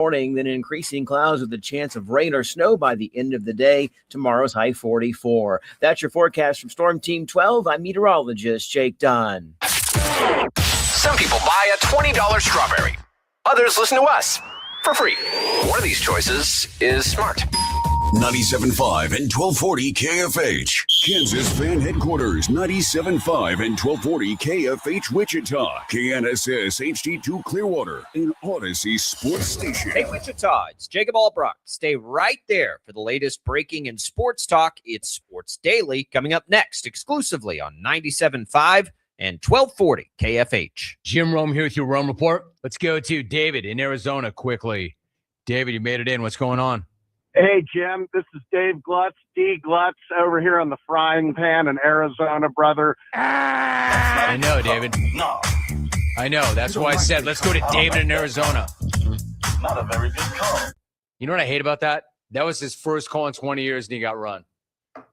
Morning, then increasing clouds with a chance of rain or snow by the end of the day. Tomorrow's high 44. That's your forecast from Storm Team 12. I'm meteorologist Jake Dunn. Some people buy a $20 strawberry. Others listen to us for free. One of these choices is smart. 97.5 and 1240 KFH. Kansas Fan Headquarters, 97.5 and 1240 KFH Wichita. KNSS HD2 Clearwater, an Odyssey sports station. Hey, Wichita, it's Jacob Albrock. Stay right there for the latest breaking in sports talk. It's Sports Daily coming up next, exclusively on 97.5 and 1240 KFH. Jim Rome here with your Rome Report. Let's go to David in Arizona quickly. David, you made it in. What's going on? Hey, Jim, this is Dave Glutz, D. Glutz, over here on the frying pan in Arizona, brother. I know, David. No. I know. That's why I said, let's go to David in Arizona. Not a very good call. You know what I hate about that? That was his first call in 20 years, and he got run.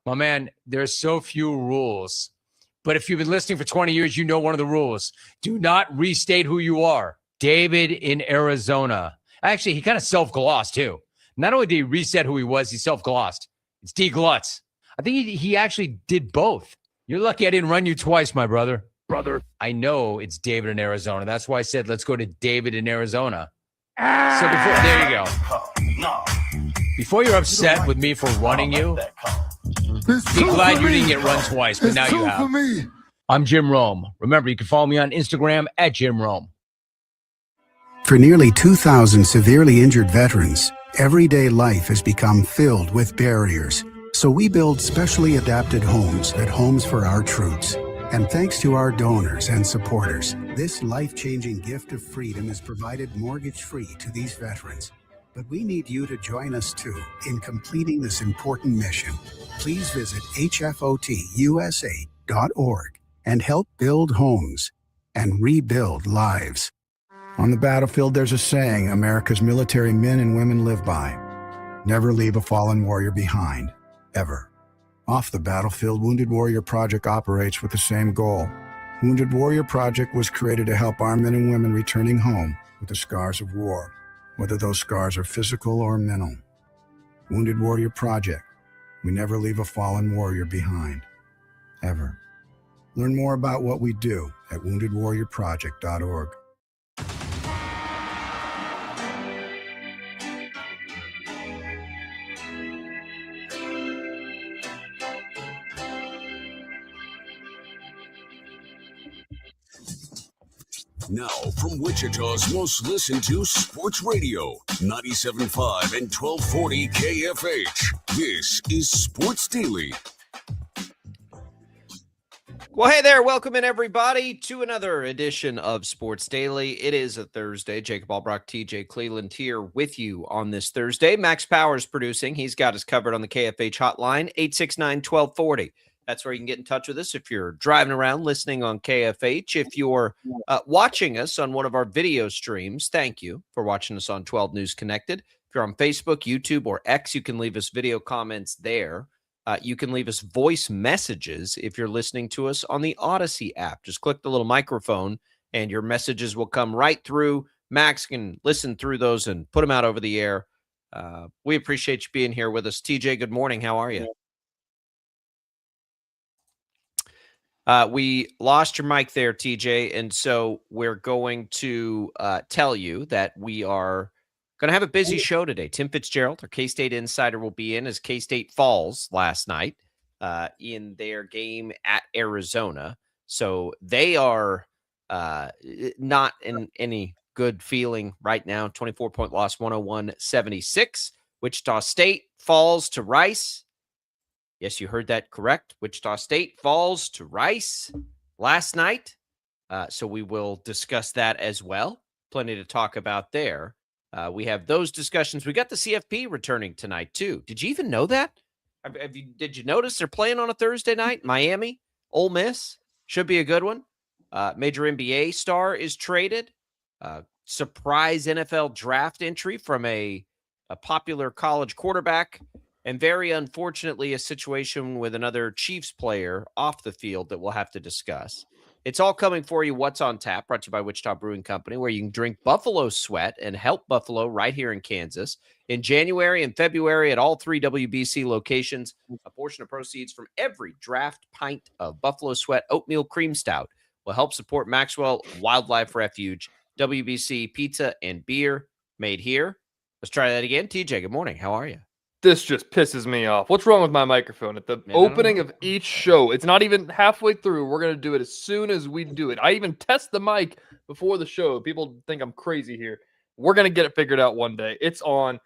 My man, there's so few rules. But if you've been listening for 20 years, you know one of the rules. Do not restate who you are. David in Arizona. Actually, he kind of self-glossed, too. Not only did he reset who he was, he self-glossed. It's D. Glutz. I think he actually did both. You're lucky I didn't run you twice, my brother. I know it's David in Arizona. That's why I said, let's go to David in Arizona. So there you go. Before you're upset with me for running you, be glad you didn't get run twice, but now you have. I'm Jim Rome. Remember, you can follow me on Instagram at Jim Rome. For nearly 2,000 severely injured veterans, everyday life has become filled with barriers. So we build specially adapted homes at Homes for Our Troops. And thanks to our donors and supporters, this life-changing gift of freedom is provided mortgage-free to these veterans. But we need you to join us too in completing this important mission. Please visit hfotusa.org and help build homes and rebuild lives. On the battlefield, there's a saying America's military men and women live by. Never leave a fallen warrior behind, ever. Off the battlefield, Wounded Warrior Project operates with the same goal. Wounded Warrior Project was created to help our men and women returning home with the scars of war, whether those scars are physical or mental. Wounded Warrior Project. We never leave a fallen warrior behind, ever. Learn more about what we do at woundedwarriorproject.org. Now, from Wichita's most listened to sports radio, 97.5 and 1240 KFH. This is Sports Daily. Well, hey there. Welcome in, everybody, to another edition of Sports Daily. It is a Thursday. Jacob Albrock, TJ Cleveland here with you on this Thursday. Max Powers producing. He's got us covered on the KFH hotline, 869-1240. That's where you can get in touch with us if you're driving around listening on KFH. If you're watching us on one of our video streams, thank you for watching us on 12 News Connected. If you're on Facebook, YouTube, or X, you can leave us video comments there. You can leave us voice messages if you're listening to us on the Odyssey app. Just click the little microphone and your messages will come right through. Max can listen through those and put them out over the air. We appreciate you being here with us. TJ, good morning. How are you? We lost your mic there, TJ, and so we're going to tell you that we are going to have a busy show today. Tim Fitzgerald, our K-State Insider, will be in as K-State falls last night in their game at Arizona. So they are not in any good feeling right now. 24-point loss, 101-76. Wichita State falls to Rice. Yes, you heard that correct. Wichita State falls to Rice last night. So we will discuss that as well. Plenty to talk about there. We have those discussions. We got the CFP returning tonight, too. Did you even know that? Did you notice they're playing on a Thursday night? Miami, Ole Miss. Should be a good one. Major NBA star is traded. Surprise NFL draft entry from a popular college quarterback. And very unfortunately, a situation with another Chiefs player off the field that we'll have to discuss. It's all coming for you. What's on Tap, brought to you by Wichita Brewing Company, where you can drink Buffalo Sweat and help Buffalo right here in Kansas. In January and February at all 3 WBC locations, a portion of proceeds from every draft pint of Buffalo Sweat Oatmeal Cream Stout will help support Maxwell Wildlife Refuge. WBC pizza and beer made here. Let's try that again. TJ, good morning. How are you? This just pisses me off. What's wrong with my microphone? At the opening of each show, it's not even halfway through. We're going to do it as soon as we do it. I even test the mic before the show. People think I'm crazy here. We're going to get it figured out one day. It's on.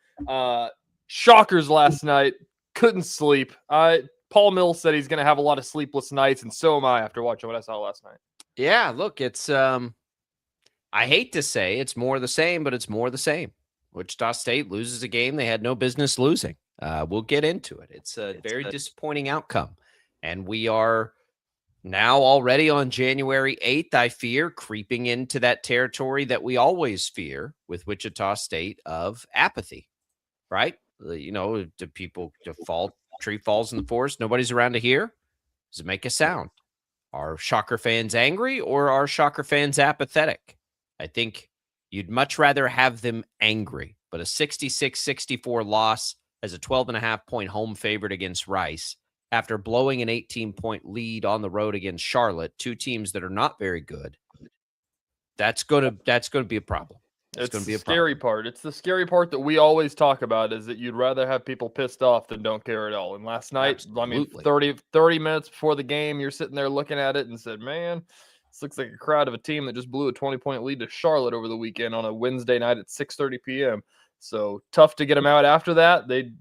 Shockers last night. Couldn't sleep. Paul Mills said he's going to have a lot of sleepless nights, and so am I after watching what I saw last night. Yeah, look, it's I hate to say it's more the same, but it's more the same. Wichita State loses a game they had no business losing. We'll get into it. It's a very disappointing outcome. And we are now already on January 8th, I fear, creeping into that territory that we always fear with Wichita State of apathy, right? You know, do people default, tree falls in the forest, nobody's around to hear? Does it make a sound? Are Shocker fans angry or are Shocker fans apathetic? I think you'd much rather have them angry, but a 66-64 loss as a 12.5-point home favorite against Rice after blowing an 18-point lead on the road against Charlotte, two teams that are not very good. That's going to be a problem. It's going to be a scary part. It's the scary part that we always talk about is that you'd rather have people pissed off than don't care at all. And last night, Absolutely. I mean, 30 minutes before the game, you're sitting there looking at it and said, man, this looks like a crowd of a team that just blew a 20-point lead to Charlotte over the weekend on a Wednesday night at 6:30 p.m. So tough to get them out after that. They,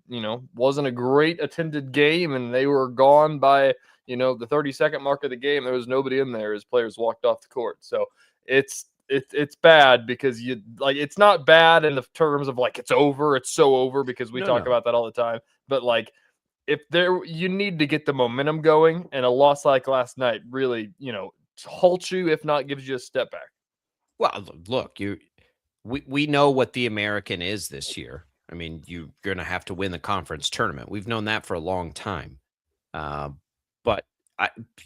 wasn't a great attended game, and they were gone by, the 30-second mark of the game. There was nobody in there as players walked off the court. So it's bad because it's not bad in the terms of it's over. It's so over because we talk about that all the time. But you need to get the momentum going, and a loss like last night really, halts you, if not gives you a step back. Well, look, we know what the American is this year. I mean, you're going to have to win the conference tournament. We've known that for a long time. But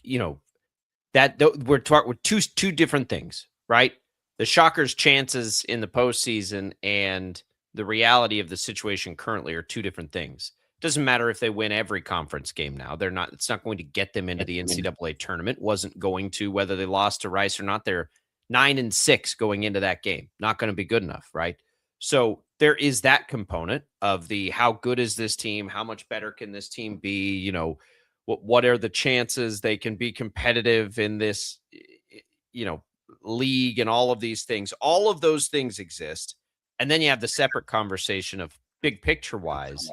we're two different things, right? The Shockers' chances in the postseason and the reality of the situation currently are two different things. Doesn't matter if they win every conference game now. It's not going to get them into the NCAA tournament. Wasn't going to, whether they lost to Rice or not. They're 9-6 going into that game. Not going to be good enough, right? So there is that component of how good is this team? How much better can this team be? What are the chances they can be competitive in this, league and all of these things? All of those things exist. And then you have the separate conversation of big picture wise.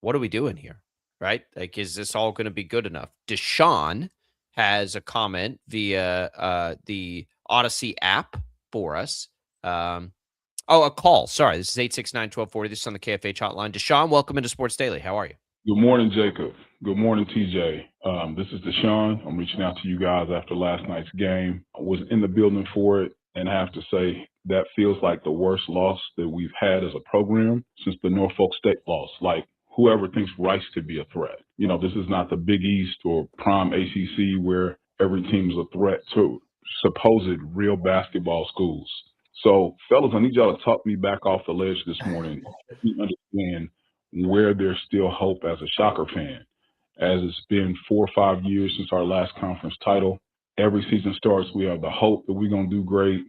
What are we doing here? Right? Is this all going to be good enough? Deshaun has a comment via the Odyssey app for us. A call. Sorry. This is 869-1240. This is on the KFH hotline. Deshaun, welcome into Sports Daily. How are you? Good morning, Jacob. Good morning, TJ. This is Deshaun. I'm reaching out to you guys after last night's game. I was in the building for it, and I have to say that feels like the worst loss that we've had as a program since the Norfolk State loss. Whoever thinks Rice could be a threat. This is not the Big East or prime ACC where every team is a threat to supposed real basketball schools. So, fellas, I need y'all to talk me back off the ledge this morning. Help me understand where there's still hope as a Shocker fan. As it's been 4 or 5 years since our last conference title, every season starts, we have the hope that we're going to do great.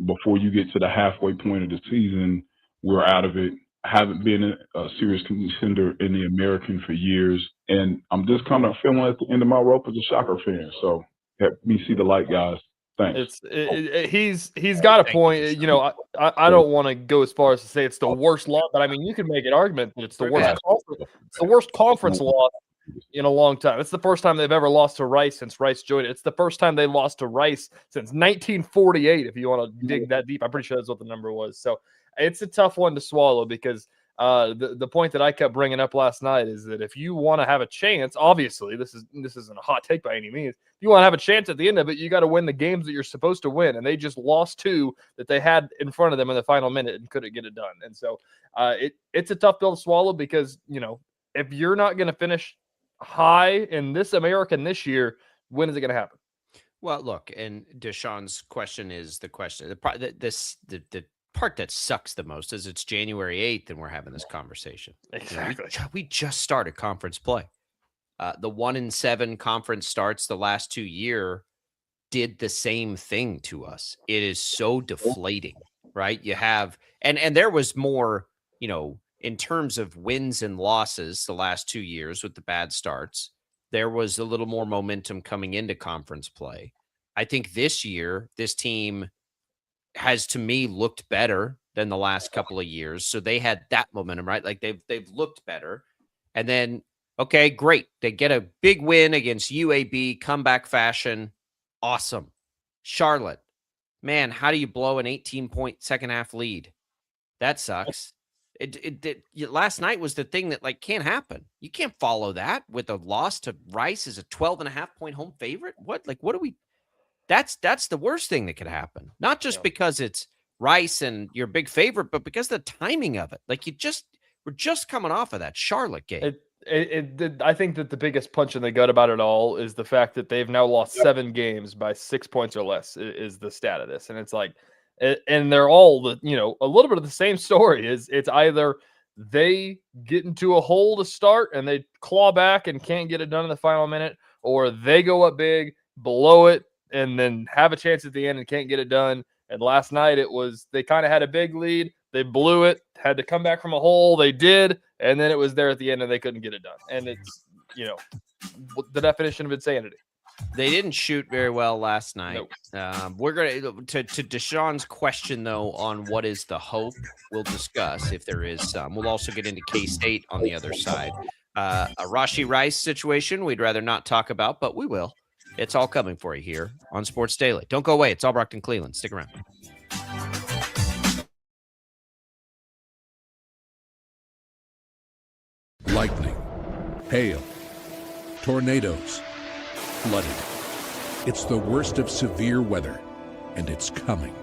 Before you get to the halfway point of the season, we're out of it. Haven't been a serious contender in the American for years. And I'm just kind of feeling at the end of my rope as a Shocker fan. So help me see the light, guys. Thanks. He's got a point. I don't want to go as far as to say it's the worst loss, but I mean, you can make an argument that it's the worst conference loss in a long time. It's the first time they've ever lost to Rice since Rice joined it. It's the first time they lost to Rice since 1948, if you want to dig that deep. I'm pretty sure that's what the number was. So it's a tough one to swallow because the point that I kept bringing up last night is that if you want to have a chance, obviously this isn't a hot take by any means. If you want to have a chance at the end of it, you got to win the games that you're supposed to win. And they just lost 2 that they had in front of them in the final minute and couldn't get it done. And so it's a tough pill to swallow because, if you're not going to finish high in this American this year, when is it going to happen? Well, look, and Deshaun's question is the question. The part that sucks the most is it's January 8th and we're having this conversation. Exactly. We just started conference play. The 1-7 conference starts the last 2 years did the same thing to us. It is so deflating, right? You have, and there was more, in terms of wins and losses the last 2 years with the bad starts, there was a little more momentum coming into conference play. I think this year, this team has, to me, looked better than the last couple of years. So they had that momentum, right? Like they've looked better. And then, okay, great. They get a big win against UAB, comeback fashion. Awesome. Charlotte, man, how do you blow an 18-point second half lead? That sucks. Last night was the thing that can't happen. You can't follow that with a loss to Rice as a 12.5-point home favorite. What do we? That's the worst thing that could happen. Not just because it's Rice and your big favorite, but because of the timing of it. We're just coming off of that Charlotte game. I think that the biggest punch in the gut about it all is the fact that they've now lost 7 games by 6 points or less is the stat of this. And it's and they're all a little bit of the same story. It's either they get into a hole to start and they claw back and can't get it done in the final minute, or they go up big, blow it, and then have a chance at the end and can't get it done. And last night they kind of had a big lead. They blew it, had to come back from a hole. They did. And then it was there at the end and they couldn't get it done. And it's, the definition of insanity. They didn't shoot very well last night. Nope. We're going to Deshaun's question, though, on what is the hope, we'll discuss if there is some. We'll also get into K-State on the other side. A Rashee Rice situation we'd rather not talk about, but we will. It's all coming for you here on Sports Daily. Don't go away. It's all Brockton Cleveland. Stick around. Lightning, hail, tornadoes, flooding. It's the worst of severe weather, and it's coming.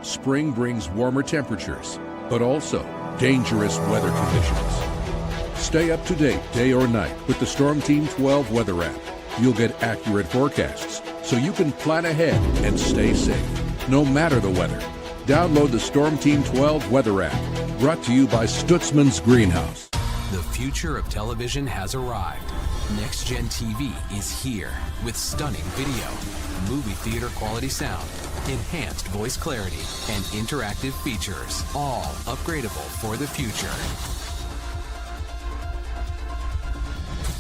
Spring brings warmer temperatures, but also dangerous weather conditions. Stay up to date day or night with the Storm Team 12 weather app. You'll get accurate forecasts, so you can plan ahead and stay safe, no matter the weather. Download the Storm Team 12 weather app, brought to you by Stutzman's Greenhouse. The future of television has arrived. Next Gen TV is here with stunning video, movie theater quality sound, enhanced voice clarity, and interactive features, all upgradable for the future.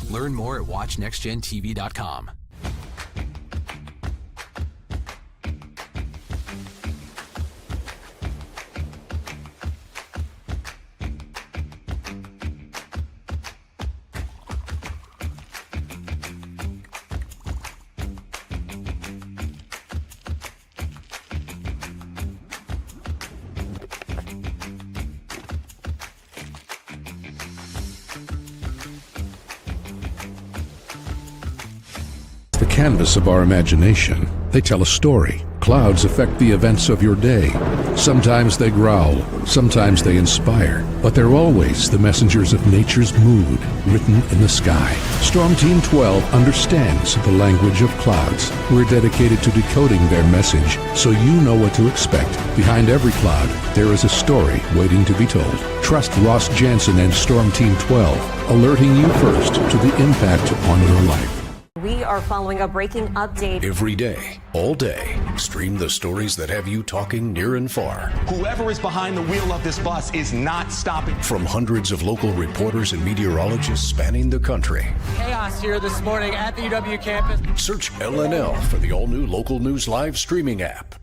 Learn more at watchnextgentv.com. Canvas of our imagination. They tell a story. Clouds affect the events of your day. Sometimes they growl, sometimes they inspire, but they're always the messengers of nature's mood, written in the sky. Storm Team 12 understands the language of clouds. We're dedicated to decoding their message, so you know what to expect. Behind every cloud, there is a story waiting to be told. Trust Ross Jansen and Storm Team 12, alerting you first to the impact on your life. We are following a breaking update. Every day, all day, stream the stories that have you talking near and far. Whoever is behind the wheel of this bus is not stopping. From hundreds of local reporters and meteorologists spanning the country. Chaos here this morning at the UW campus. Search LNL for the all-new Local News Live streaming app.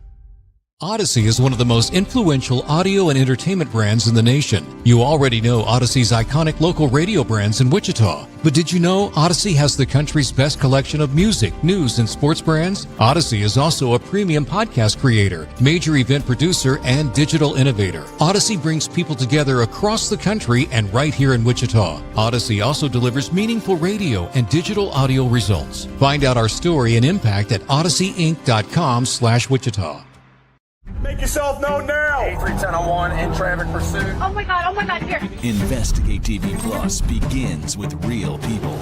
Odyssey is one of the most influential audio and entertainment brands in the nation. You already know Odyssey's iconic local radio brands in Wichita. But did you know Odyssey has the country's best collection of music, news, and sports brands? Odyssey is also a premium podcast creator, major event producer, and digital innovator. Odyssey brings people together across the country and right here in Wichita. Odyssey also delivers meaningful radio and digital audio results. Find out our story and impact at odysseyinc.com/Wichita. Make yourself known now. 831001 in traffic pursuit. Oh my God, here. Investigate TV Plus begins with real people.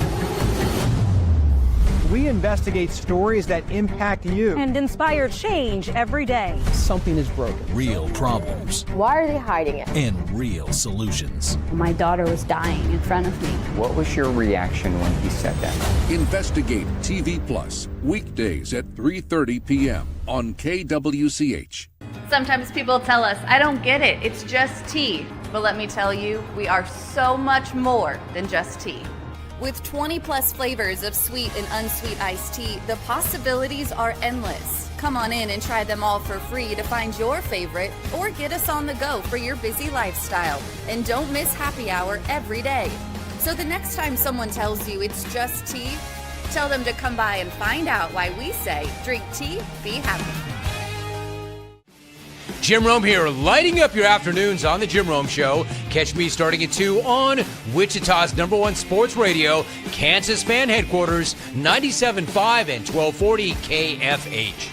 We investigate stories that impact you and inspire change every day. Something is broken. Real problems. Why are they hiding it? And real solutions. My daughter was dying in front of me. What was your reaction when he said that? Investigate TV Plus, weekdays at 3:30 p.m. on KWCH. Sometimes people tell us, I don't get it, it's just tea. But let me tell you, we are so much more than just tea. With 20 plus flavors of sweet and unsweet iced tea, the possibilities are endless. Come on in and try them all for free to find your favorite or get us on the go for your busy lifestyle. And don't miss happy hour every day. So the next time someone tells you it's just tea, tell them to come by and find out why we say drink tea, be happy. Jim Rome here, lighting up your afternoons on The Jim Rome Show. Catch me starting at 2 on Wichita's #1 sports radio, Kansas Fan Headquarters, 97.5 and 1240 KFH.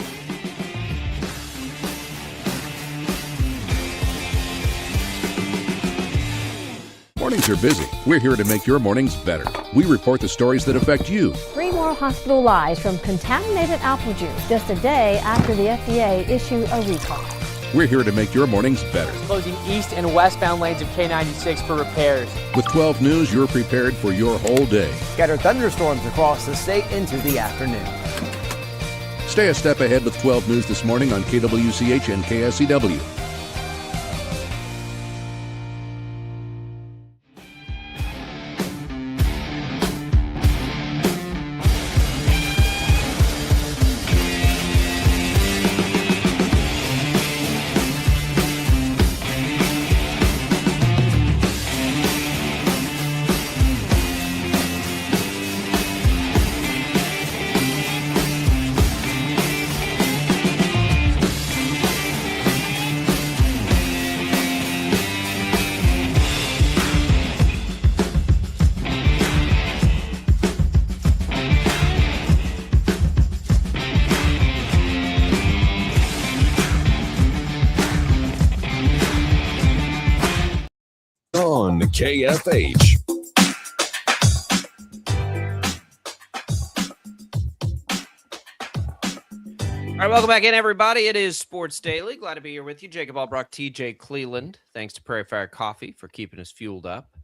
Mornings are busy. We're here to make your mornings better. We report the stories that affect you. 3 more hospital lies from contaminated apple juice just a day after the FDA issued a recall. We're here to make your mornings better. Closing east and westbound lanes of K96 for repairs. With 12 News, you're prepared for your whole day. Scattered thunderstorms across the state into the afternoon. Stay a step ahead with 12 News this morning on KWCH and KSEW. On KFH. All right, welcome back in, everybody. It is Sports Daily. Glad to be here with you. Jacob Albrock, TJ Cleland. Thanks to Prairie Fire Coffee for keeping us fueled up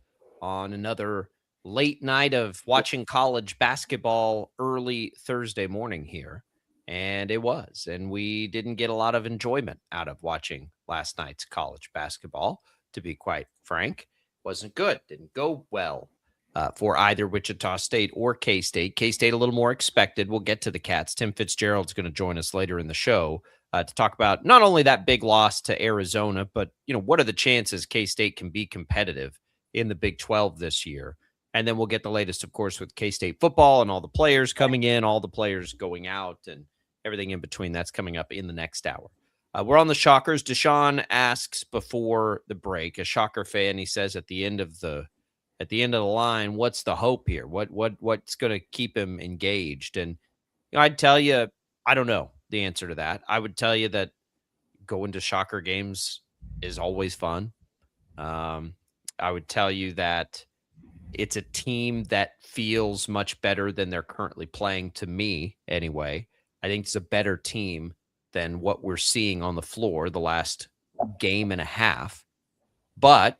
on another late night of watching college basketball early Thursday morning here. And it was. And we didn't get a lot of enjoyment out of watching last night's college basketball, to be quite frank. Wasn't good. Didn't go well for either Wichita State or K-State. K-State a little more expected. We'll get to the Cats. Tim Fitzgerald's going to join us later in the show to talk about not only that big loss to Arizona, but, what are the chances K-State can be competitive in the Big 12 this year? And then we'll get the latest, of course, with K-State football and all the players coming in, all the players going out, and everything in between. That's coming up in the next hour. We're on the Shockers. Deshaun asks before the break, a Shocker fan, he says at the end of the line, what's the hope here? What's going to keep him engaged? And I'd tell you, I don't know the answer to that. I would tell you that going to Shocker games is always fun. I would tell you that it's a team that feels much better than they're currently playing, to me anyway. I think it's a better team than what we're seeing on the floor the last game and a half. But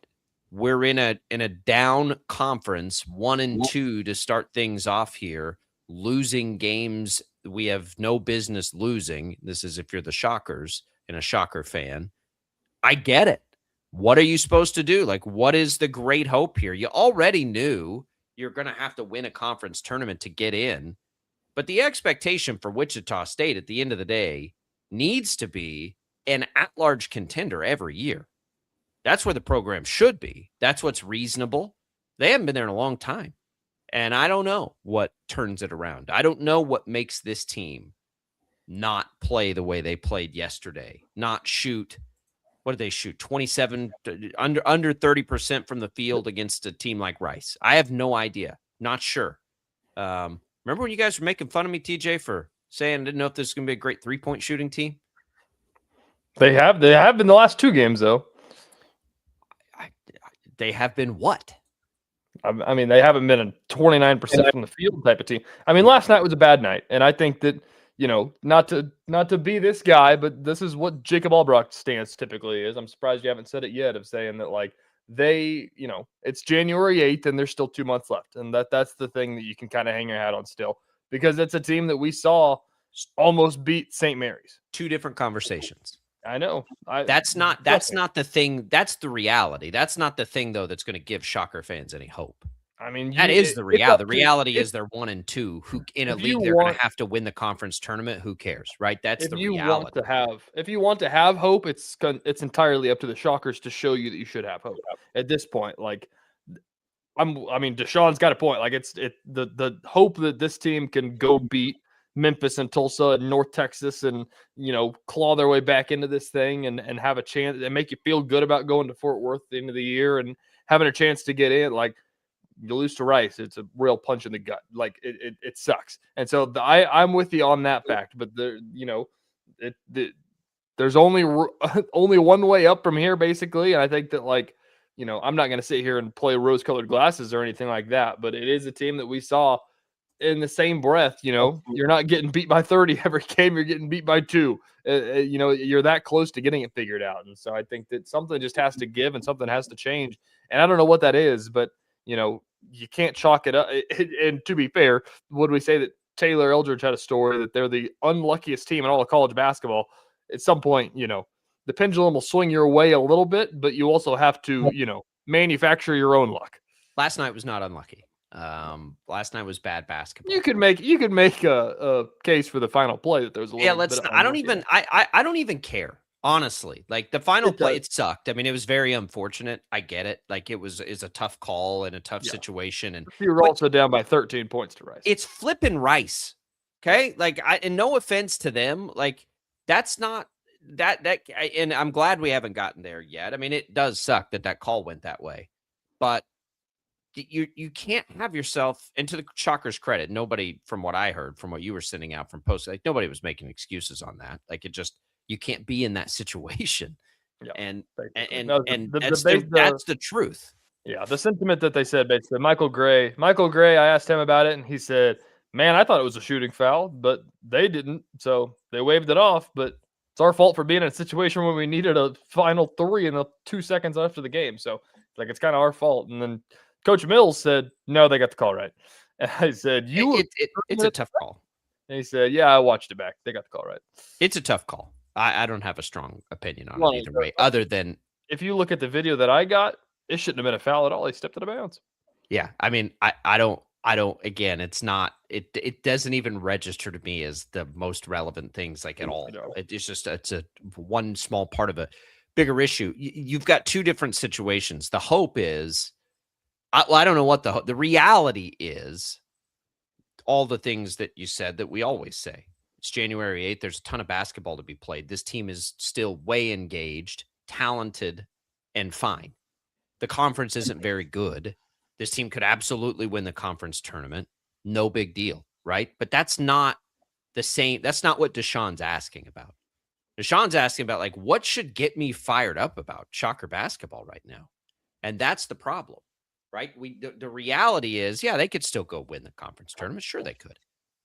we're in a down conference, 1-2 to start things off here, losing games we have no business losing. This is if you're the Shockers and a Shocker fan. I get it. What are you supposed to do? What is the great hope here? You already knew you're going to have to win a conference tournament to get in. But the expectation for Wichita State at the end of the day needs to be an at-large contender every year. That's where the program should be. That's what's reasonable. They haven't been there in a long time. And I don't know what turns it around. I don't know what makes this team not play the way they played yesterday, not shoot. What did they shoot? 27, under 30% from the field against a team like Rice. I have no idea. Not sure. Remember when you guys were making fun of me, TJ, for saying I didn't know if this is going to be a great three-point shooting team? They have been the last 2 games, though. They have been what? I mean, they haven't been a 29% from the field type of team. I mean, last night was a bad night, and I think that, you know, not to be this guy, but this is what Jacob Albrocht's stance typically is. I'm surprised you haven't said it yet, of saying that, like, they, you know, it's January 8th and there's still 2 months left, and that's the thing that you can kind of hang your hat on still, because it's a team that we saw almost beat St. Mary's. 2 different conversations. I know. That's not the thing. That's the reality. That's not the thing, though, that's going to give Shocker fans any hope. I mean, that is the reality. The reality is they're 1-2. Who in a league they're going to have to win the conference tournament? Who cares, right? That's the reality. If you want to have hope, it's entirely up to the Shockers to show you that you should have hope at this point. Like, I mean, Deshaun's got a point. Like, it's the hope that this team can go beat Memphis and Tulsa and North Texas and, you know, claw their way back into this thing and have a chance and make you feel good about going to Fort Worth at the end of the year and having a chance to get in. Like, you lose to Rice, it's a real punch in the gut. Like, it sucks. And so I'm with you on that fact, but there's only one way up from here, basically. And I think that, like, you know, I'm not going to sit here and play rose-colored glasses or anything like that, but it is a team that we saw in the same breath. You know, you're not getting beat by 30 every game. You're getting beat by 2. You know, you're that close to getting it figured out. And so I think that something just has to give and something has to change. And I don't know what that is, but, you know, you can't chalk it up. And to be fair, would we say that Taylor Eldridge had a story that they're the unluckiest team in all of college basketball? At some point, you know, the pendulum will swing your way a little bit, but you also have to, you know, manufacture your own luck. Last night was not unlucky. Last night was bad basketball. You could make a case for the final play that there was a little bit of I don't even care, honestly. Like, the final play, it sucked. I mean, it was very unfortunate. I get it. Like, is a tough call and a tough situation. And you were also down by 13 points to Rice. It's flipping Rice. Okay. Like, and no offense to them, like, that's not that, and I'm glad we haven't gotten there yet. I mean, it does suck that call went that way, but you can't have yourself, and to the Shockers' credit, nobody, from what I heard, from what you were sending out from posts, like, nobody was making excuses on that. Like, you can't be in that situation. Yeah, and that's the truth. Yeah, the sentiment that they said, basically, Michael Gray, I asked him about it, and he said, man, I thought it was a shooting foul, but they didn't, so they waved it off, but it's our fault for being in a situation where we needed a final 3 in the 2 seconds after the game. So, like, it's kind of our fault. And then Coach Mills said, no, they got the call right. And I said, it's a tough call. And he said, yeah, I watched it back. They got the call right. It's a tough call. I don't have a strong opinion on it either way, other than, if you look at the video that I got, it shouldn't have been a foul at all. He stepped out of bounds. Yeah. I mean, I don't, again, it's not, it doesn't even register to me as the most relevant things, like, at all. It's just, it's a one small part of a bigger issue. You've got 2 different situations. The hope is, I don't know what the reality is, all the things that you said that we always say. It's January 8th. There's a ton of basketball to be played. This team is still way engaged, talented, and fine. The conference isn't very good. This team could absolutely win the conference tournament. No big deal, right? But that's not the same. That's not what Deshaun's asking about. Deshaun's asking about, like, what should get me fired up about Shocker basketball right now? And that's the problem. Right? The reality is, yeah, they could still go win the conference tournament. Sure, they could.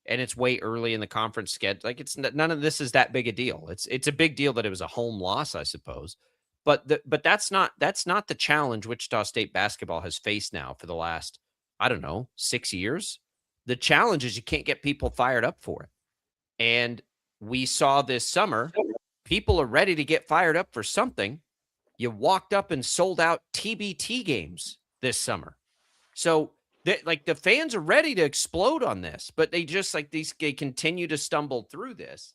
And it's way early in the conference schedule. Like, it's none of this is that big a deal. It's a big deal that it was a home loss, I suppose. But that's not the challenge Wichita State basketball has faced now for the last, I don't know, 6 years. The challenge is you can't get people fired up for it. And we saw this summer, people are ready to get fired up for something. You walked up and sold out TBT games this summer. So the fans are ready to explode on this, but they just, like, they continue to stumble through this.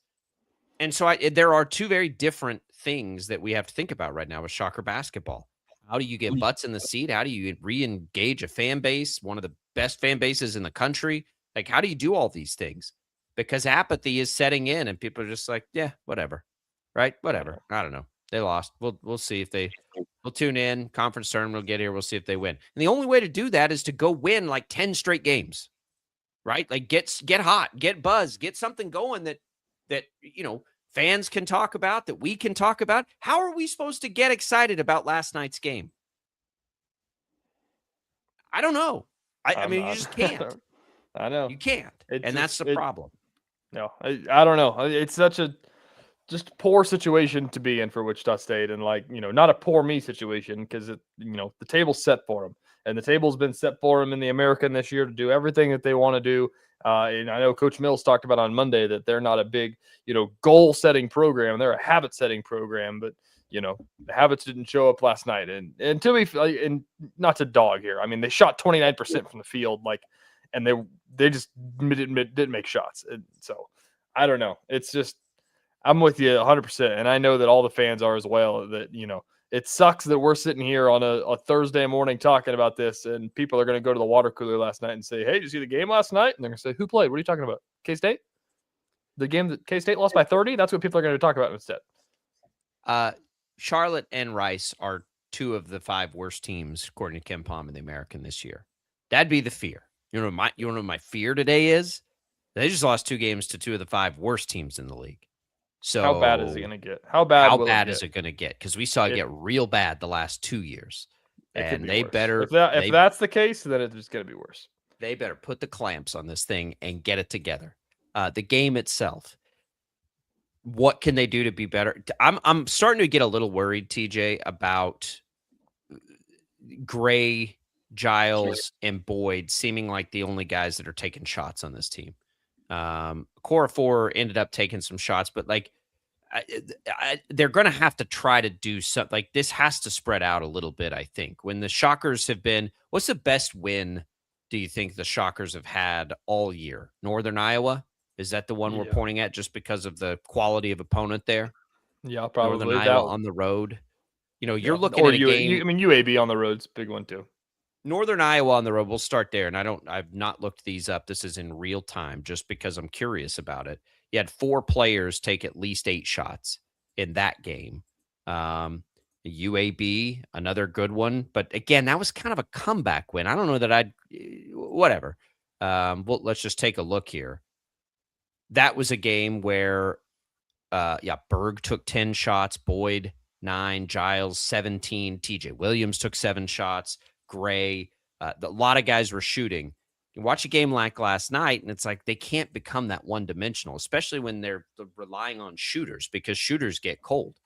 And so there are 2 very different things that we have to think about right now with Shocker basketball. How do you get butts in the seat? How do you re-engage a fan base, one of the best fan bases in the country? Like, how do you do all these things? Because apathy is setting in and people are just like, yeah, whatever. Right? Whatever. I don't know. They lost. We'll see if we'll tune in. Conference tournament will get here. We'll see if they win. And the only way to do that is to go win like 10 straight games, right? Like, get hot, get buzz, get something going that you know, fans can talk about, that we can talk about. How are we supposed to get excited about last night's game? I don't know. I mean, you just can't. I know. You can't. And that's the problem. No, I don't know. It's such a just poor situation to be in for Wichita State, and not a poor me situation, because the table's set for them, and the table's been set for them in the American this year to do everything that they want to do. And I know Coach Mills talked about on Monday that they're not a big goal setting program; they're a habit setting program. But the habits didn't show up last night, and to me, and not to dog here. I mean, they shot 29% from the field, and they just didn't make shots. And so I don't know. It's just, I'm with you 100%. And I know that all the fans are as well, that, it sucks that we're sitting here on a Thursday morning talking about this, and people are going to go to the water cooler last night and say, hey, did you see the game last night? And they're going to say, who played? What are you talking about? K-State? The game that K-State lost by 30? That's what people are going to talk about instead. Charlotte and Rice are 2 of the 5 worst teams, according to Ken Palm, in the American this year. That'd be the fear. You know what my fear today is? They just lost 2 games to 2 of the 5 worst teams in the league. So how bad is it going to get? How bad is it going to get? Because we saw it get real bad the last 2 years, and they worse. better. If that's the case, then it's just going to be worse. They better put the clamps on this thing and get it together. The game itself. What can they do to be better? I'm starting to get a little worried, TJ, about Gray, Giles, and Boyd seeming like the only guys that are taking shots on this team. Core ended up taking some shots, but they're going to have to try to do something. This has to spread out a little bit, I think. When the Shockers have been, what's the best win do you think the Shockers have had all year? Northern Iowa? Is that the one we're pointing at just because of the quality of opponent there? Yeah, probably. Northern Iowa on the road. You're looking at a game. UAB on the road's a big one too. Northern Iowa on the road. We'll start there. And I've not looked these up. This is in real time just because I'm curious about it. You had 4 players take at least 8 shots in that game. UAB, another good one. But again, that was kind of a comeback win. I don't know that whatever. Well, let's just take a look here. That was a game where, Berg took 10 shots, Boyd 9, Giles 17, TJ Williams took 7 shots, Gray. A lot of guys were shooting. You watch a game like last night, and it's like they can't become that one-dimensional, especially when they're relying on shooters, because shooters get cold.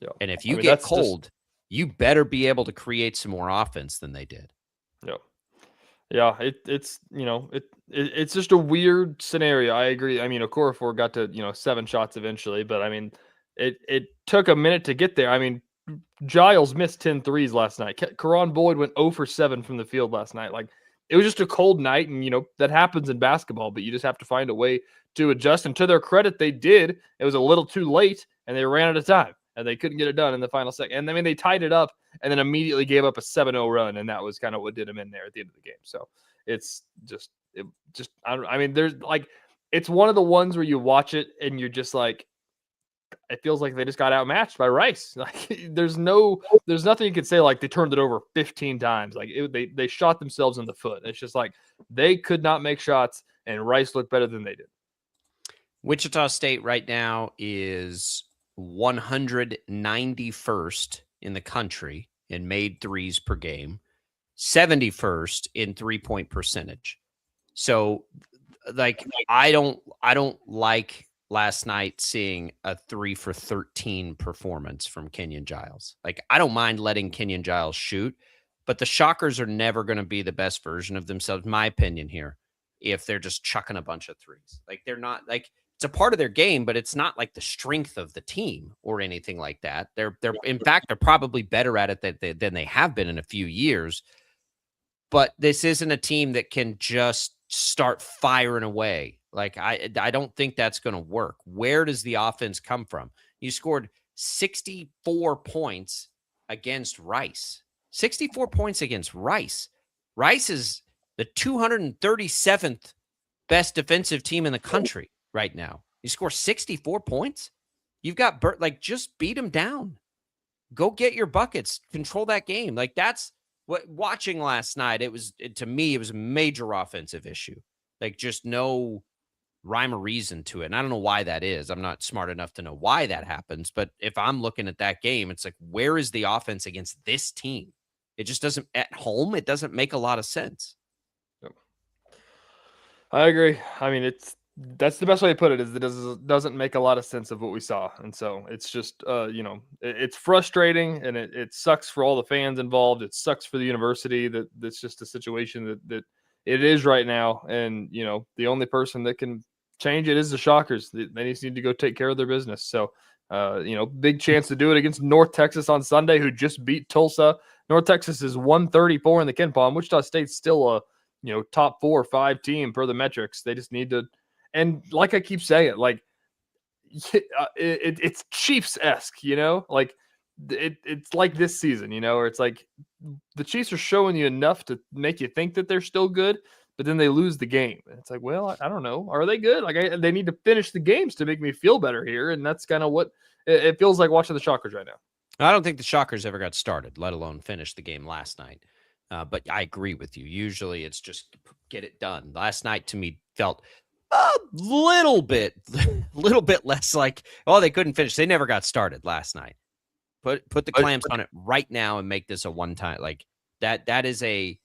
Yeah. And if you get cold, you better be able to create some more offense than they did. Yeah. Yeah, it's just a weird scenario. I agree. I mean, Okorafor got to 7 shots eventually, but I mean, it took a minute to get there. I mean, Giles missed 10 threes last night. Karan Boyd went 0 for 7 from the field last night. It was just a cold night, and that happens in basketball, but you just have to find a way to adjust. And to their credit, they did. It was a little too late, and they ran out of time, and they couldn't get it done in the final second. And I mean, they tied it up and then immediately gave up a 7-0 run, and that was kind of what did them in there at the end of the game. So it's I mean, there's it's one of the ones where you watch it and you're just like, it feels like they just got outmatched by Rice. There's nothing you could say they turned it over 15 times. They shot themselves in the foot. It's just they could not make shots, and Rice looked better than they did. Wichita State right now is 191st in the country in made threes per game, 71st in 3-point percentage. So I don't like last night seeing a 3 for 13 performance from Kenyon Giles. I don't mind letting Kenyon Giles shoot, but the Shockers are never going to be the best version of themselves, my opinion here, if they're just chucking a bunch of threes. They're not it's a part of their game, but it's not the strength of the team or anything like that. They're in fact, they're probably better at it than they have been in a few years. But this isn't a team that can just start firing away. I don't think that's going to work. Where does the offense come from? You scored 64 points against Rice. 64 points against Rice. Rice is the 237th best defensive team in the country right now. You score 64 points? You've got just beat them down. Go get your buckets. Control that game. That's what watching last night. To me, it was a major offensive issue. Just no rhyme or reason to it. And I don't know why that is. I'm not smart enough to know why that happens. But if I'm looking at that game, it's where is the offense against this team? It just doesn't at home. It doesn't make a lot of sense. I agree. I mean, that's the best way to put it, is it doesn't make a lot of sense of what we saw. And so it's just, it's frustrating, and it sucks for all the fans involved. It sucks for the university that's just a situation that it is right now. And, the only person that can change it is the Shockers. They just need to go take care of their business. So, big chance to do it against North Texas on Sunday, who just beat Tulsa. North Texas is 134 in the Ken Palm. Wichita State's still a, top 4 or 5 team per the metrics. They just need to, and like I keep saying, like it's Chiefs-esque, like it's like this season, where it's like the Chiefs are showing you enough to make you think that they're still good, but then they lose the game. And it's like, well, I don't know. Are they good? Like they need to finish the games to make me feel better here. And that's kind of what it feels like watching the Shockers right now. I don't think the Shockers ever got started, let alone finish the game last night. But I agree with you. Usually it's just get it done. Last night to me felt a little bit less like, oh, they couldn't finish. They never got started last night. Put the clamps on it right now and make this a one-time. Like that is a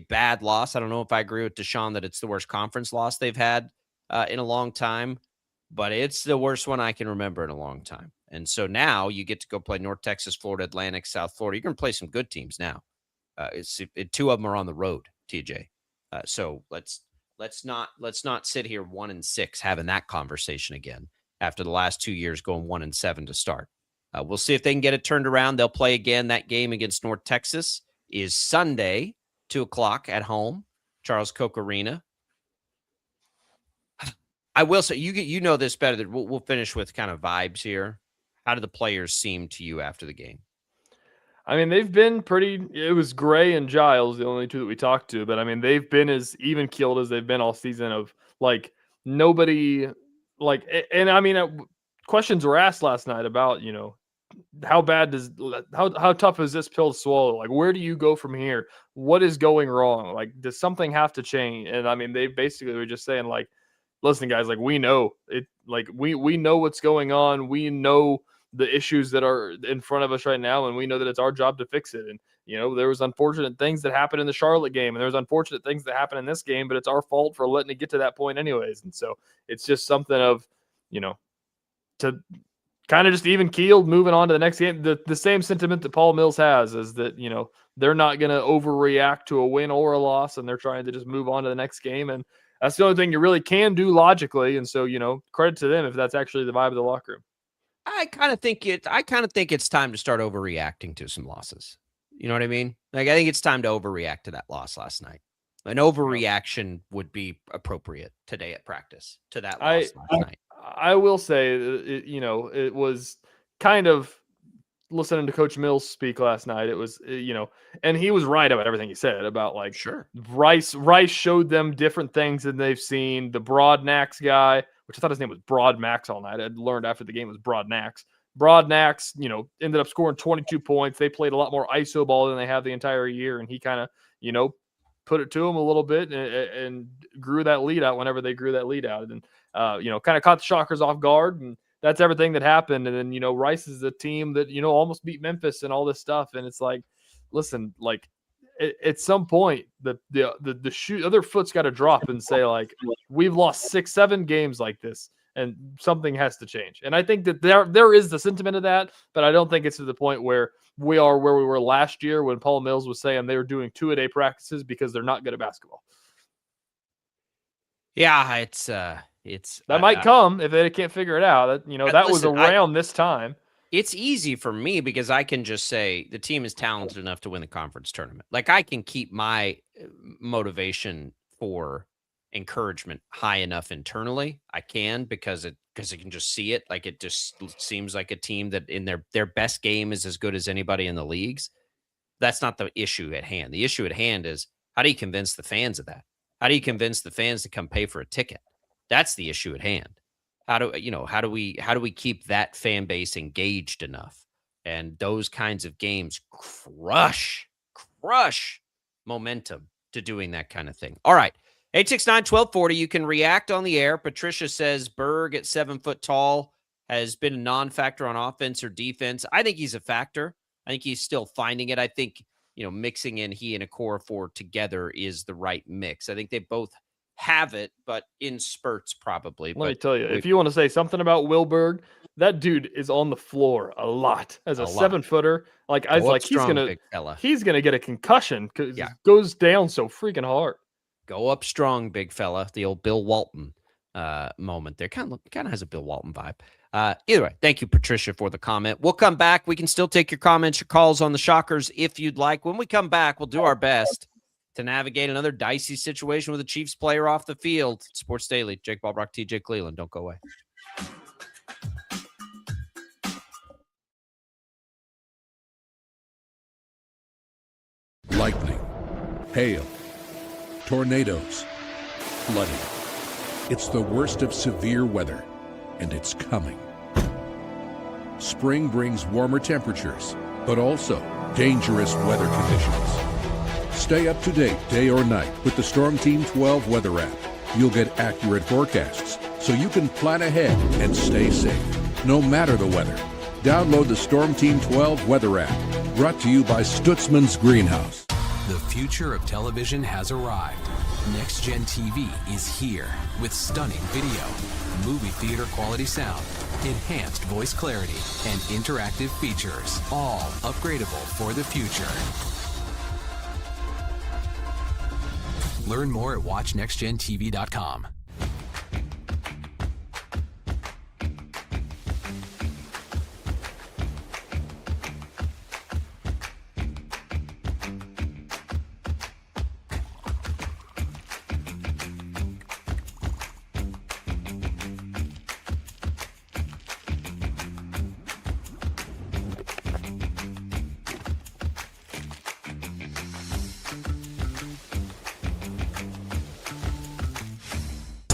bad loss. I don't know if I agree with Deshaun that it's the worst conference loss they've had in a long time, but it's the worst one I can remember in a long time. And so now you get to go play North Texas, Florida Atlantic, South Florida. You're going to play some good teams now. 2 of them are on the road, TJ. So let's not sit here 1-6 having that conversation again after the last 2 years going 1-7 to start. We'll see if they can get it turned around. They'll play again. That game against North Texas is Sunday, 2:00 at home, Charles Koch Arena. I will say, you know this better. Than we'll finish with kind of vibes here. How did the players seem to you after the game? I mean, they've been pretty. It was Gray and Giles, the only two that we talked to, but I mean, they've been as even keeled as they've been all season. Of like nobody, like, and I mean, questions were asked last night about how tough is this pill to swallow? Like, where do you go from here? What is going wrong? Like, does something have to change? And I mean, they basically were just saying like, listen, guys, like we know it. Like we know what's going on. We know the issues that are in front of us right now, and we know that it's our job to fix it. And, there was unfortunate things that happened in the Charlotte game, and there's unfortunate things that happen in this game, but it's our fault for letting it get to that point anyways. And so it's just something of, to kind of just even keeled moving on to the next game. The same sentiment that Paul Mills has is that, they're not going to overreact to a win or a loss, and they're trying to just move on to the next game. And that's the only thing you really can do logically. And so, credit to them if that's actually the vibe of the locker room. I kind of think it's time to start overreacting to some losses. You know what I mean? Like, I think it's time to overreact to that loss last night. An overreaction would be appropriate today at practice to that loss last night. I will say, it was kind of listening to Coach Mills speak last night. It was, and he was right about everything he said about like, sure, Rice showed them different things than they've seen. The Broadnax guy, which I thought his name was Broad Max all night. I'd learned after the game it was Broadnax. Broadnax, ended up scoring 22 points. They played a lot more ISO ball than they have the entire year. And he kind of, put it to him a little bit and grew that lead out whenever they grew that lead out. And, kind of caught the Shockers off guard. And that's everything that happened. And then, Rice is a team that, almost beat Memphis and all this stuff. And it's like, listen, like at some point the other foot's got to drop and say like, we've lost 6-7 games like this and something has to change. And I think that there is the sentiment of that, but I don't think it's to the point where we are where we were last year when Paul Mills was saying they were doing 2-a-day practices because they're not good at basketball. Yeah, it's that might come if they can't figure it out. That was around this time. It's easy for me because I can just say the team is talented enough to win the conference tournament. Like, I can keep my motivation for encouragement high enough internally. I can because I can just see it. Like, it just seems like a team that in their best game is as good as anybody in the leagues. That's not the issue at hand. The issue at hand is, how do you convince the fans of that? How do you convince the fans to come pay for a ticket? That's the issue at hand. How do we keep that fan base engaged enough? And those kinds of games crush momentum to doing that kind of thing. All right. 869-1240. You can react on the air. Patricia says Berg at 7 foot tall has been a non-factor on offense or defense. I think he's a factor. I think he's still finding it. I think mixing in he and a core four together is the right mix. I think they both have it, but in spurts probably. Let me tell you, if you want to say something about Wilberg, that dude is on the floor a lot as a 7-footer. Like I was like, he's gonna get a concussion because it goes down so freaking hard. Go up strong, big fella. The old Bill Walton moment there. Kind of has a Bill Walton vibe. Either way, thank you, Patricia, for the comment. We'll come back. We can still take your comments, your calls on the Shockers if you'd like. When we come back, we'll do our best to navigate another dicey situation with a Chiefs player off the field. Sports Daily, Jake Ballbrock, TJ Cleveland. Don't go away. Lightning, hail, tornadoes, flooding. It's the worst of severe weather, and it's coming. Spring brings warmer temperatures, but also dangerous weather conditions. Stay up to date day or night with the Storm Team 12 weather app. You'll get accurate forecasts, so you can plan ahead and stay safe, no matter the weather. Download the Storm Team 12 weather app, brought to you by Stutzman's Greenhouse. The future of television has arrived. Next Gen TV is here with stunning video, movie theater quality sound, enhanced voice clarity, and interactive features, all upgradable for the future. Learn more at watchnextgentv.com.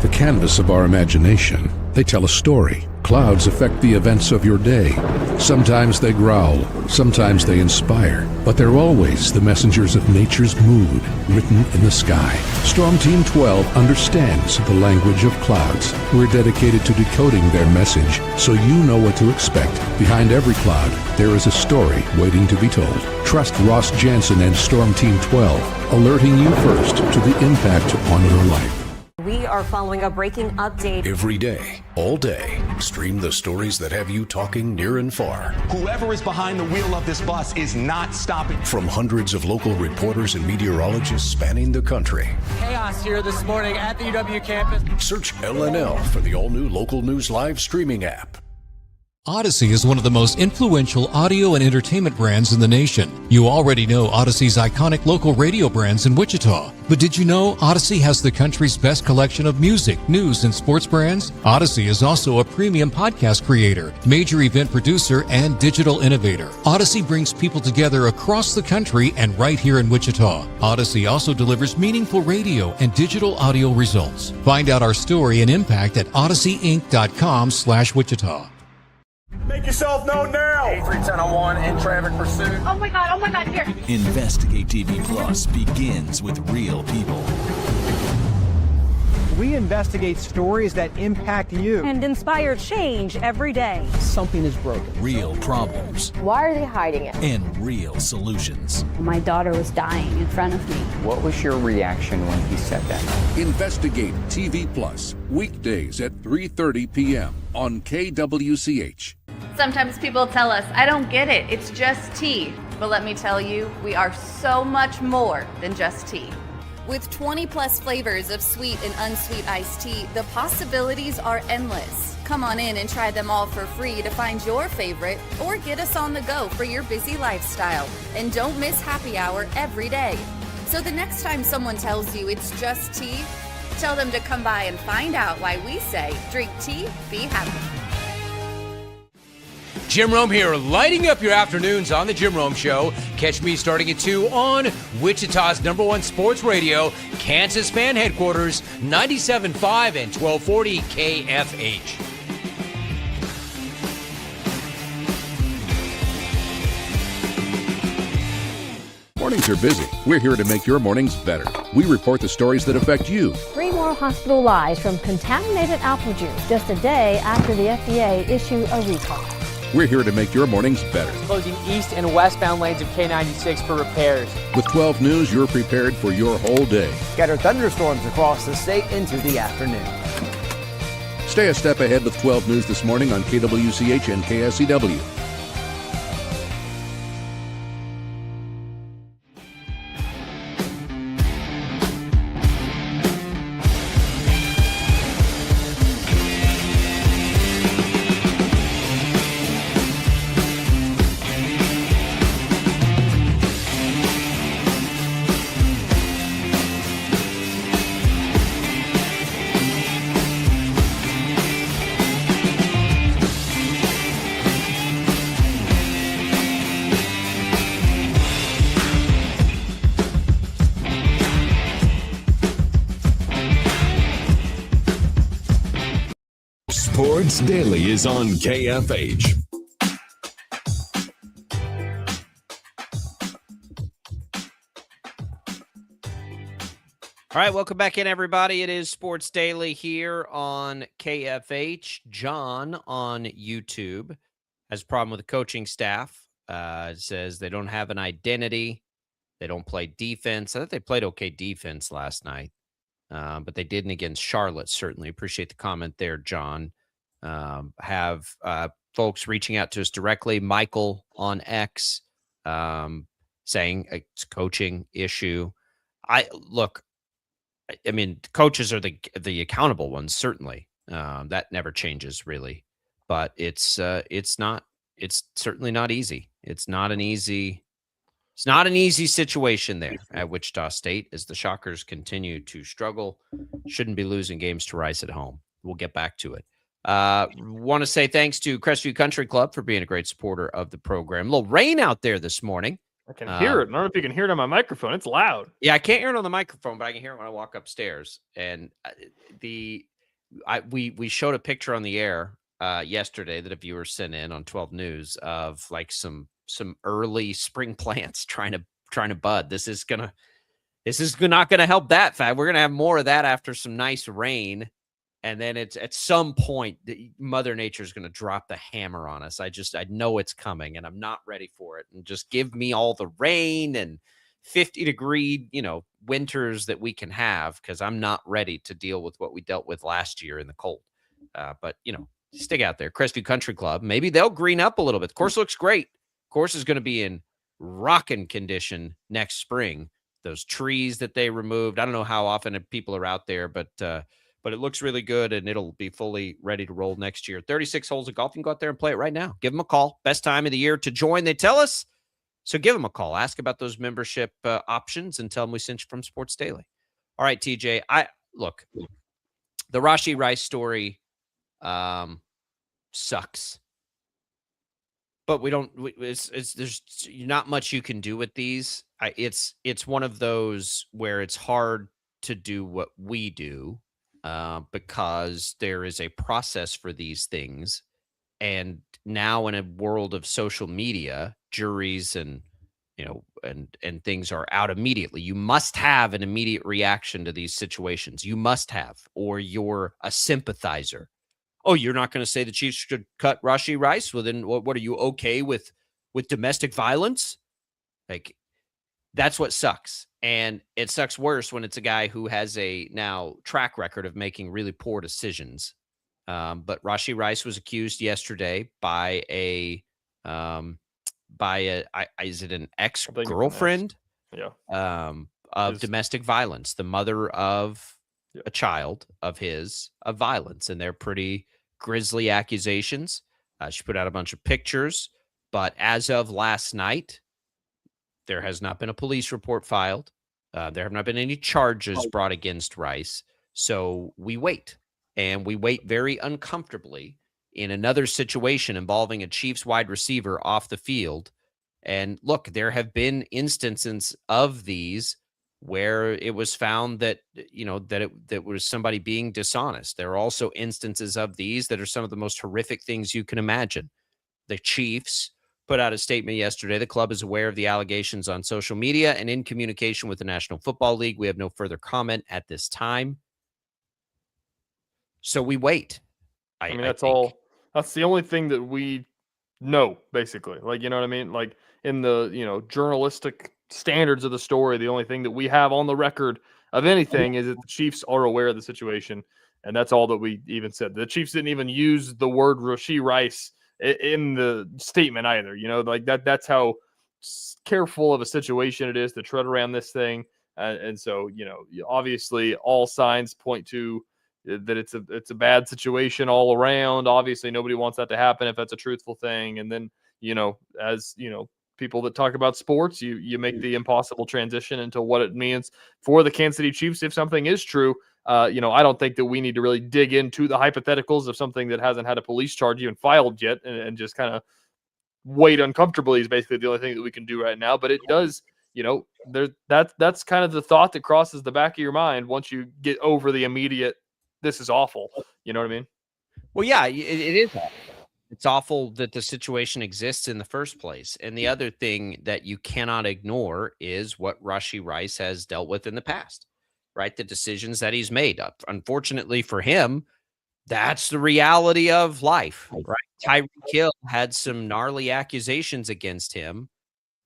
The canvas of our imagination. They tell a story. Clouds affect the events of your day. Sometimes they growl, sometimes they inspire, but they're always the messengers of nature's mood, written in the sky. Storm Team 12 understands the language of clouds. We're dedicated to decoding their message, so you know what to expect. Behind every cloud, there is a story waiting to be told. Trust Ross Jansen and Storm Team 12, alerting you first to the impact on your life. We are following a breaking update. Every day, all day, stream the stories that have you talking near and far. Whoever is behind the wheel of this bus is not stopping. From hundreds of local reporters and meteorologists spanning the country. Chaos here this morning at the UW campus. Search LNL for the all-new Local News Live streaming app. Odyssey is one of the most influential audio and entertainment brands in the nation. You already know Odyssey's iconic local radio brands in Wichita. But did you know Odyssey has the country's best collection of music, news, and sports brands? Odyssey is also a premium podcast creator, major event producer, and digital innovator. Odyssey brings people together across the country and right here in Wichita. Odyssey also delivers meaningful radio and digital audio results. Find out our story and impact at odysseyinc.com/Wichita. Make yourself known now. 83101 in traffic pursuit. Oh my God, here. Investigate TV Plus begins with real people. We investigate stories that impact you. And inspire change every day. Something is broken. Real problems. Why are they hiding it? And real solutions. My daughter was dying in front of me. What was your reaction when he said that? Investigate TV Plus, weekdays at 3:30 p.m. on KWCH. Sometimes people tell us, I don't get it, it's just tea. But let me tell you, we are so much more than just tea. With 20 plus flavors of sweet and unsweet iced tea, the possibilities are endless. Come on in and try them all for free to find your favorite or get us on the go for your busy lifestyle. And don't miss happy hour every day. So the next time someone tells you it's just tea, tell them to come by and find out why we say drink tea, be happy. Jim Rome here, lighting up your afternoons on The Jim Rome Show. Catch me starting at 2 on Wichita's #1 sports radio, Kansas fan headquarters, 97.5 and 1240 KFH. Mornings are busy. We're here to make your mornings better. We report the stories that affect you. 3 more hospital lies from contaminated apple juice just a day after the FDA issued a recall. We're here to make your mornings better. Closing east and westbound lanes of K96 for repairs. With 12 News, you're prepared for your whole day. Scattered thunderstorms across the state into the afternoon. Stay a step ahead with 12 News this morning on KWCH and KSEW. Sports Daily is on KFH. All right, welcome back in, everybody. It is Sports Daily here on KFH. John on YouTube has a problem with the coaching staff. Says they don't have an identity. They don't play defense. I thought they played okay defense last night, but they didn't against Charlotte. Certainly appreciate the comment there, John. Have folks reaching out to us directly. Michael on X saying it's a coaching issue. I mean, coaches are the accountable ones, certainly. That never changes, really. But it's certainly not easy. It's not an easy situation there at Wichita State as the Shockers continue to struggle. Shouldn't be losing games to Rice at home. We'll get back to it. Want to say thanks to Crestview Country Club for being a great supporter of the program. A little rain out there this morning. I can hear it. I don't know if you can hear it on my microphone. It's loud. Yeah, I can't hear it on the microphone, but I can hear it when I walk upstairs. And we showed a picture on the air yesterday that a viewer sent in on 12 News of like some early spring plants trying to bud. This is not gonna help that fact. We're gonna have more of that after some nice rain. And then it's at some point Mother Nature is going to drop the hammer on us. I know it's coming and I'm not ready for it. And just give me all the rain and 50-degree, winters that we can have, because I'm not ready to deal with what we dealt with last year in the cold. But, stick out there. Crestview Country Club, maybe they'll green up a little bit. The course looks great. Course is going to be in rocking condition next spring. Those trees that they removed, I don't know how often people are out there, but it looks really good, and it'll be fully ready to roll next year. 36 holes of golf. You can go out there and play it right now. Give them a call. Best time of the year to join, they tell us. So give them a call. Ask about those membership options and tell them we sent you from Sports Daily. All right, TJ. Look, the Rashee Rice story sucks. But there's not much you can do with these. It's one of those where it's hard to do what we do. Because there is a process for these things. And now in a world of social media, juries and things are out immediately. You must have an immediate reaction to these situations. You must have, or you're a sympathizer. Oh, you're not going to say the Chiefs should cut Rashee Rice? Well, then what are you okay with domestic violence? Like, that's what sucks. And it sucks worse when it's a guy who has a now track record of making really poor decisions. But Rashee Rice was accused yesterday by is it an ex-girlfriend? Yeah. Of domestic violence, the mother of a child of his, of violence. And they're pretty grisly accusations. She put out a bunch of pictures, but as of last night, there has not been a police report filed. There have not been any charges brought against Rice. So we wait, and we wait very uncomfortably in another situation involving a Chiefs wide receiver off the field. And look, there have been instances of these where it was found that, that was somebody being dishonest. There are also instances of these that are some of the most horrific things you can imagine. The Chiefs put out a statement yesterday. The club is aware of the allegations on social media and in communication with the National Football League. We have no further comment at this time. So we wait. I mean, that's all. That's the only thing that we no, basically. Like, you know what I mean? Like in the, journalistic standards of the story, the only thing that we have on the record of anything is that the Chiefs are aware of the situation. And that's all that we even said. The Chiefs didn't even use the word Rashee Rice in the statement either. Like that's how careful of a situation it is to tread around this thing. And so, obviously all signs point to that it's a bad situation all around. Obviously nobody wants that to happen if that's a truthful thing. And then, as people that talk about sports, you make the impossible transition into what it means for the Kansas City Chiefs if something is true. I don't think that we need to really dig into the hypotheticals of something that hasn't had a police charge even filed yet and just kind of wait uncomfortably is basically the only thing that we can do right now. But it does, that's kind of the thought that crosses the back of your mind once you get over the immediate, this is awful. You know what I mean? Well, yeah, it is awful. It's awful that the situation exists in the first place. And the other thing that you cannot ignore is what Rashee Rice has dealt with in the past, right? The decisions that he's made. Unfortunately for him, that's the reality of life, right? Tyreek Hill had some gnarly accusations against him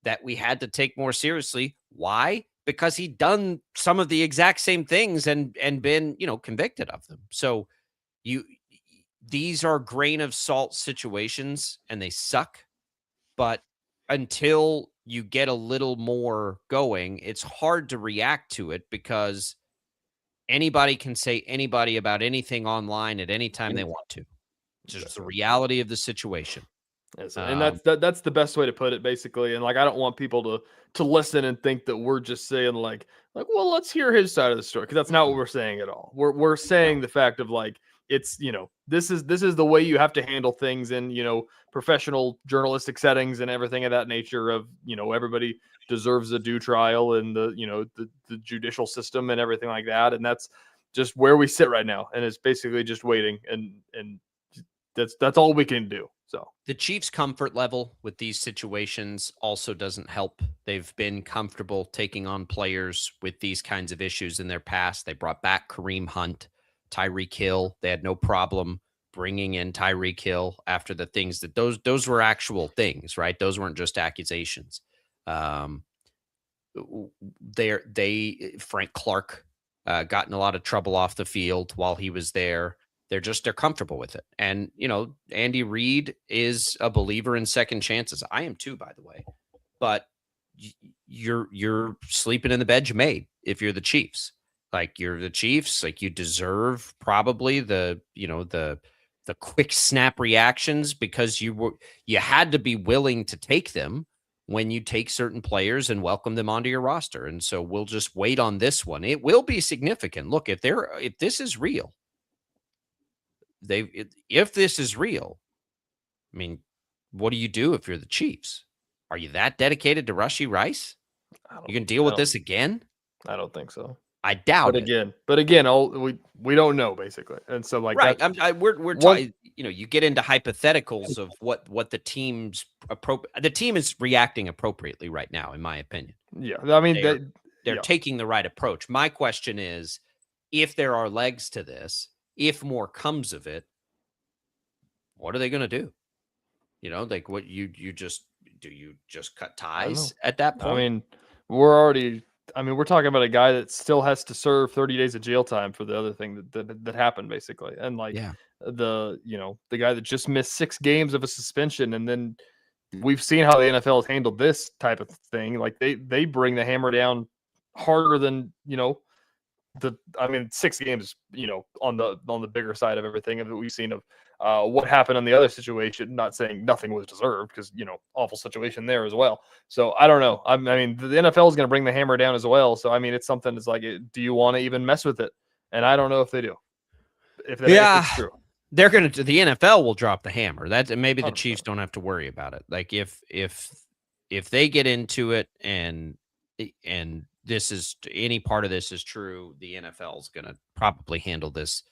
that we had to take more seriously. Why? Because he'd done some of the exact same things and been, convicted of them. So these are grain of salt situations and they suck. But until you get a little more going, it's hard to react to it because anybody can say anybody about anything online at any time they want to. It's just the reality of the situation. Yes, and that's the best way to put it, basically. And like, I don't want people to listen and think that we're just saying like, well, let's hear his side of the story, because that's not what we're saying at all. We're saying the fact of like, it's, this is the way you have to handle things in, professional journalistic settings and everything of that nature of, everybody deserves a due trial and the judicial system and everything like that. And that's just where we sit right now. And it's basically just waiting. And that's all we can do. So the Chiefs' comfort level with these situations also doesn't help. They've been comfortable taking on players with these kinds of issues in their past. They brought back Kareem Hunt, Tyreek Hill. They had no problem bringing in Tyreek Hill after the things that those were actual things, right? Those weren't just accusations. Frank Clark got in a lot of trouble off the field while he was there. They're comfortable with it. And, Andy Reid is a believer in second chances. I am too, by the way. But you're sleeping in the bed you made if you're the Chiefs. Like, you're the Chiefs, like, you deserve probably the quick snap reactions because you had to be willing to take them when you take certain players and welcome them onto your roster. And so we'll just wait on this one. It will be significant. Look, if this is real, if this is real, I mean, what do you do if you're the Chiefs? Are you that dedicated to Rashee Rice? You can deal with this again? I don't think so. I doubt it. But again, we don't know, basically. And so like, right. We're talking, you get into hypotheticals of what the team's the team is reacting appropriately right now, in my opinion. Yeah. I mean, they're taking the right approach. My question is, if there are legs to this, if more comes of it, what are they going to do? Like, what you just cut ties at that point? I mean, we're talking about a guy that still has to serve 30 days of jail time for the other thing that happened, basically. And like, the guy that just missed 6 games of a suspension. And then we've seen how the NFL has handled this type of thing. Like, they bring the hammer down harder than, 6 games, on the bigger side of everything that we've seen of what happened on the other situation. Not saying nothing was deserved, because awful situation there as well. So I don't know. I mean, the NFL is going to bring the hammer down as well. So I mean, it's something that's like, do you want to even mess with it? And I don't know if they do. If it's true, they're going to. The NFL will drop the hammer. Maybe the 100%. Chiefs don't have to worry about it. Like, if they get into it and this is any part of this is true, the NFL is going to probably handle this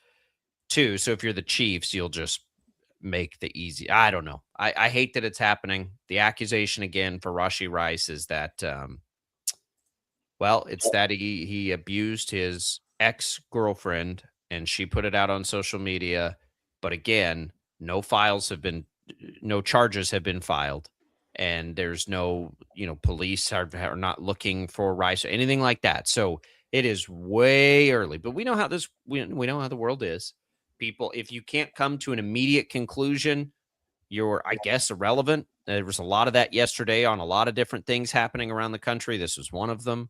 too. So if you're the Chiefs, you'll just make the easy. I don't know. I hate that it's happening. The accusation again for Rashee Rice is that, it's that he abused his ex-girlfriend and she put it out on social media. But again, no files have been no charges have been filed, and there's no, police are not looking for Rice or anything like that. So it is way early, but we know how we know how the world is. People, if you can't come to an immediate conclusion, you're, I guess, irrelevant. There was a lot of that yesterday on a lot of different things happening around the country. This was one of them.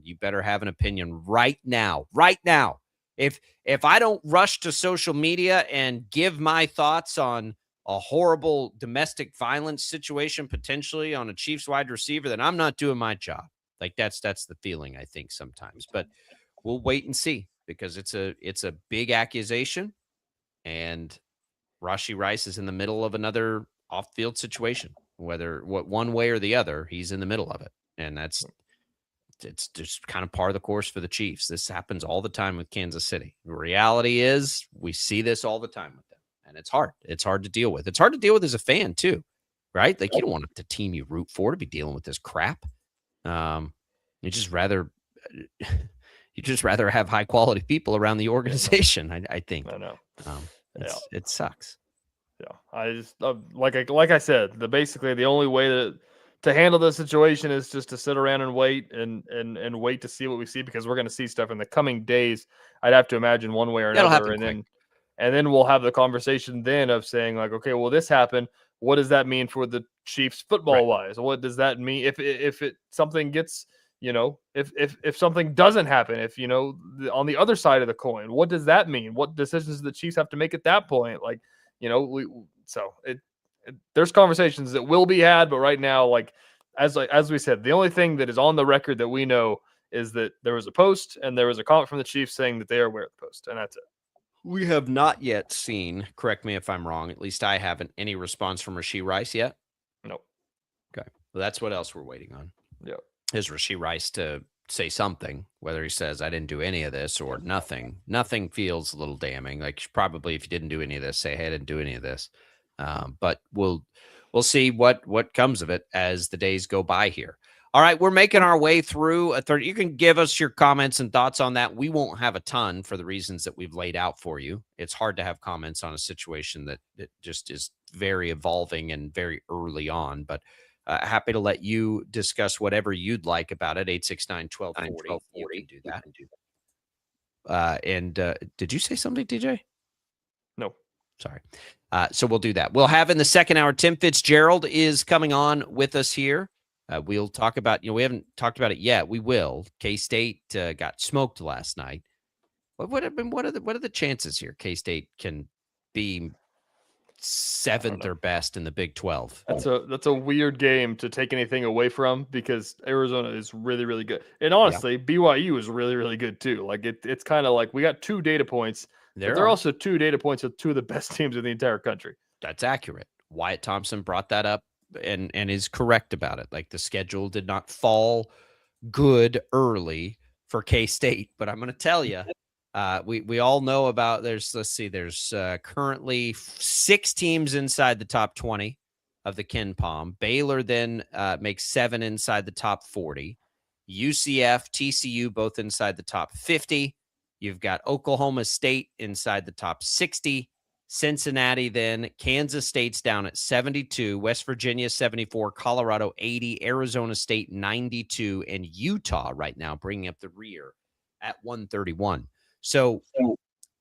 You better have an opinion right now. Right now. If I don't rush to social media and give my thoughts on a horrible domestic violence situation potentially on a Chiefs wide receiver, then I'm not doing my job. Like that's the feeling, I think, sometimes. But we'll wait and see, because it's a big accusation, and Rashee Rice is in the middle of another off-field situation. Whether one way or the other, he's in the middle of it, and it's just kind of par of the course for the Chiefs. This happens all the time with Kansas City. The reality is we see this all the time with them, and it's hard. It's hard to deal with. It's hard to deal with as a fan too, right? Like, you don't want the team you root for to be dealing with this crap. You just rather have high quality people around the organization. I think. I know. It sucks. Yeah, I just like I said, basically the only way to handle this situation is just to sit around and wait and wait to see what we see, because we're going to see stuff in the coming days. I'd have to imagine one way or another, and then we'll have the conversation then of saying, like, okay, well, this happened. What does that mean for the Chiefs football wise? What does that mean if something gets, if something doesn't happen, if, on the other side of the coin, what does that mean? What decisions do the Chiefs have to make at that point? Like, there's conversations that will be had, but right now, like, as we said, the only thing that is on the record that we know is that there was a post and there was a comment from the Chiefs saying that they are aware of the post, and that's it. We have not yet seen, correct me if I'm wrong, at least I haven't, any response from Rashee Rice yet? Nope. Okay. Well, that's what else we're waiting on. Yep. Is Rashee Rice to say something, whether he says, I didn't do any of this, or nothing. Nothing feels a little damning. Like, probably if you didn't do any of this, say, hey, I didn't do any of this. But we'll see what comes of it as the days go by here. All right, we're making our way through a third. You can give us your comments and thoughts on that. We won't have a ton for the reasons that we've laid out for you. It's hard to have comments on a situation that just is very evolving and very early on. But happy to let you discuss whatever you'd like about it. 869-1240. You can do that. And did you say something, DJ? No. Sorry. So we'll do that. We'll have in the second hour, Tim Fitzgerald is coming on with us here. We'll talk about, we haven't talked about it yet. We will. K-State got smoked last night. What are the chances here K-State can be seventh or best in the Big 12? That's a weird game to take anything away from, because Arizona is really, really good. And honestly, BYU is really, really good too. Like it's kind of like we got 2 data points. There are also 2 data points with 2 of the best teams in the entire country. That's accurate. Wyatt Thompson brought that up and is correct about it. Like, the schedule did not fall good early for K-State, but I'm going to tell you, we all know about there's currently 6 teams inside the top 20 of the Ken Palm. Baylor then makes 7 inside the top 40. UCF, TCU both inside the top 50. You've got Oklahoma State inside the top 60. Cincinnati then, Kansas State's down at 72, West Virginia 74, Colorado 80, Arizona State 92, and Utah right now bringing up the rear at 131. So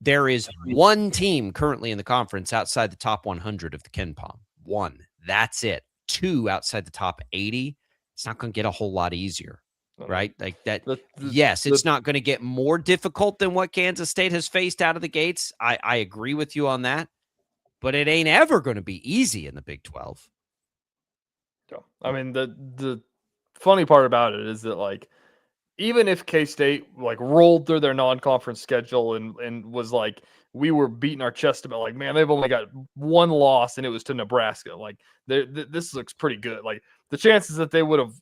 there is 1 team currently in the conference outside the top 100 of the Ken Palm. 1. That's it. 2 outside the top 80. It's not going to get a whole lot easier. Right? Like that. Yes, it's not going to get more difficult than what Kansas State has faced out of the gates. I agree with you on that, but it ain't ever going to be easy in the Big 12. I mean, the funny part about it is that, like, even if K-State like rolled through their non-conference schedule and was like, we were beating our chest about, like, man, they've only got 1 loss and it was to Nebraska. Like, this looks pretty good. Like, the chances that they would have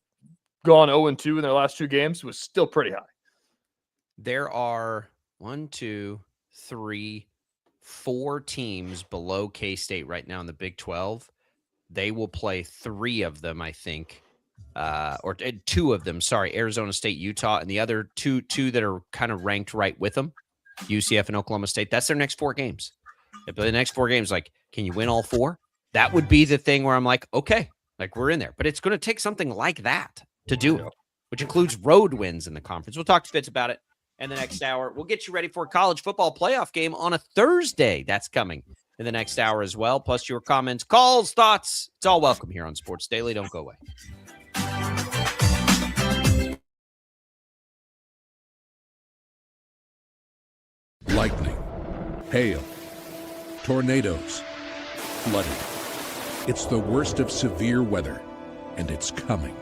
gone 0-2 in their last 2 games was still pretty high. There are 4 teams below K-State right now in the Big 12. They will play 3 of them, I think, or 2 of them. Sorry, Arizona State, Utah, and the other two that are kind of ranked right with them, UCF and Oklahoma State. That's their next 4 games. But the next 4 games, like, can you win all 4? that would be the thing where I'm like, okay, like we're in there. But it's going to take something like that to do it, which includes road wins in the conference. We'll talk to Fitz about it in the next hour. We'll get you ready for a college football playoff game on a Thursday. That's coming in the next hour as well. Plus your comments, calls, thoughts. It's all welcome here on Sports Daily. Don't go away. Lightning, hail, tornadoes, flooding. It's the worst of severe weather, and it's coming.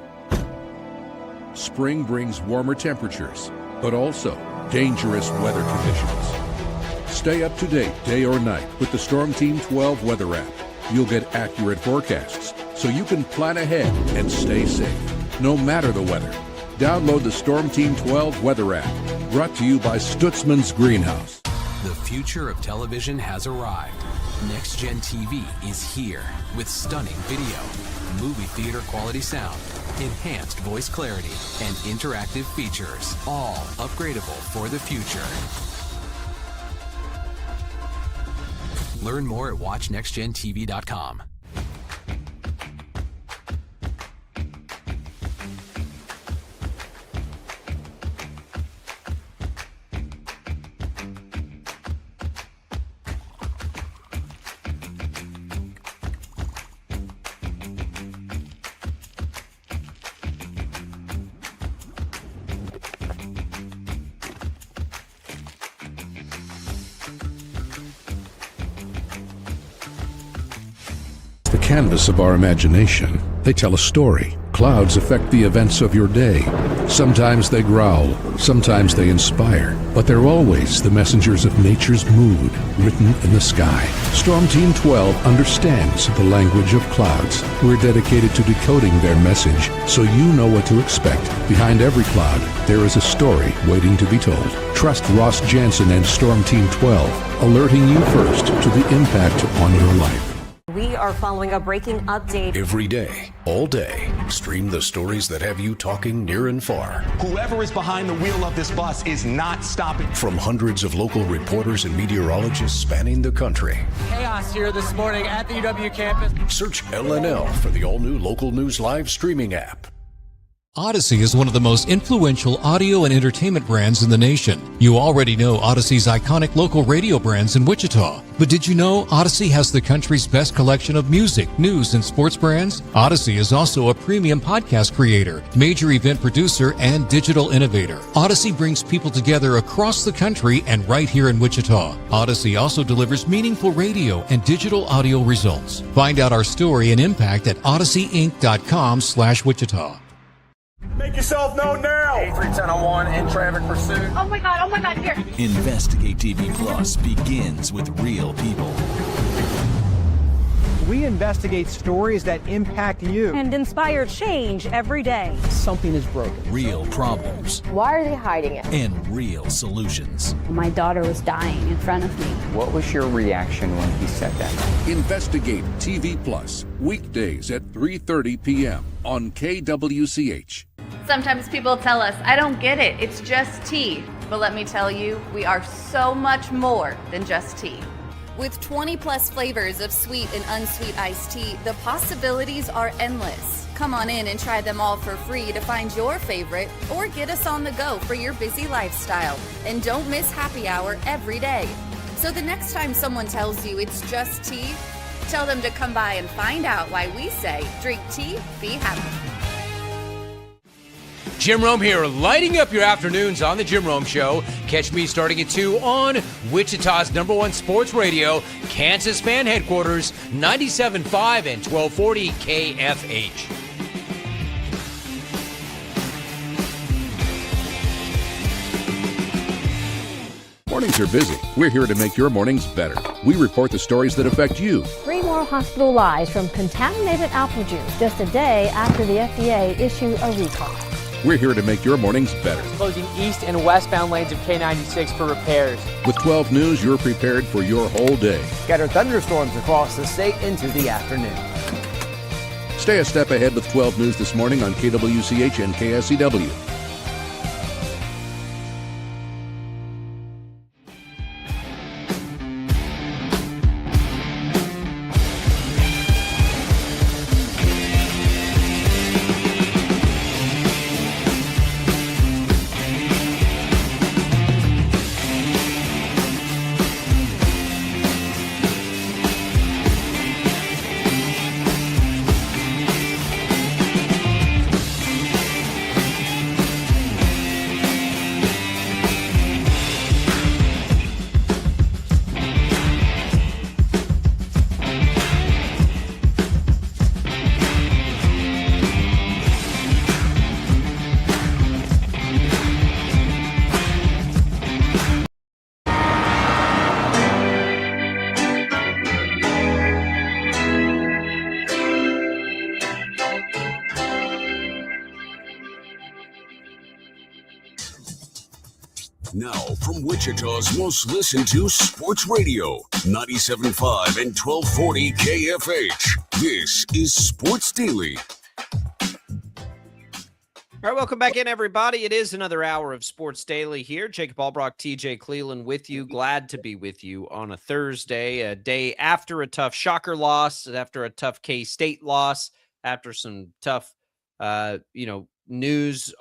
Spring brings warmer temperatures, but also dangerous weather conditions. Stay up to date day or night with the Storm Team 12 weather app. You'll get accurate forecasts, so you can plan ahead and stay safe, no matter the weather. Download the Storm Team 12 weather app, brought to you by Stutzman's Greenhouse. The future of television has arrived. Next Gen TV is here with stunning video, movie theater quality sound, enhanced voice clarity, and interactive features, all upgradable for the future. Learn more at watchnextgentv.com. Canvas of our imagination. They tell a story. Clouds affect the events of your day. Sometimes they growl, sometimes they inspire, but they're always the messengers of nature's mood, written in the sky. Storm Team 12 understands the language of clouds. We're dedicated to decoding their message, so you know what to expect. Behind every cloud, there is a story waiting to be told. Trust Ross Jansen and Storm Team 12, alerting you first to the impact on your life. We are following a breaking update. Every day, all day, stream the stories that have you talking near and far. Whoever is behind the wheel of this bus is not stopping. From hundreds of local reporters and meteorologists spanning the country. Chaos here this morning at the UW campus. Search LNL for the all-new Local News Live streaming app. Odyssey is one of the most influential audio and entertainment brands in the nation. You already know Odyssey's iconic local radio brands in Wichita. But did you know Odyssey has the country's best collection of music, news, and sports brands? Odyssey is also a premium podcast creator, major event producer, and digital innovator. Odyssey brings people together across the country and right here in Wichita. Odyssey also delivers meaningful radio and digital audio results. Find out our story and impact at odysseyinc.com/Wichita. Make yourself known now. 310-1 in traffic pursuit. Oh my God, here. Investigate TV Plus begins with real people. We investigate stories that impact you. And inspire change every day. Something is broken. Real problems. Why are they hiding it? And real solutions. My daughter was dying in front of me. What was your reaction when he said that? Investigate TV Plus, weekdays at 3:30 p.m. on KWCH. Sometimes people tell us, I don't get it, it's just tea. But let me tell you, we are so much more than just tea. With 20 plus flavors of sweet and unsweet iced tea, the possibilities are endless. Come on in and try them all for free to find your favorite or get us on the go for your busy lifestyle. And don't miss happy hour every day. So the next time someone tells you it's just tea, tell them to come by and find out why we say drink tea, be happy. Jim Rome here, lighting up your afternoons on The Jim Rome Show. Catch me starting at 2 on Wichita's #1 sports radio, Kansas Fan Headquarters, 97.5 and 1240 KFH. Mornings are busy. We're here to make your mornings better. We report the stories that affect you. 3 more hospital lies from contaminated apple juice just a day after the FDA issued a recall. We're here to make your mornings better. Closing east and westbound lanes of K96 for repairs. With 12 News, you're prepared for your whole day. Scattered thunderstorms across the state into the afternoon. Stay a step ahead with 12 News this morning on KWCH and KSCW. Now, from Wichita's most listened to sports radio, 97.5 and 1240 KFH. This is Sports Daily. All right, welcome back in, everybody. It is another hour of Sports Daily here. Jacob Albrock, TJ Cleland with you. Glad to be with you on a Thursday, a day after a tough Shocker loss, after a tough K-State loss, after some tough, news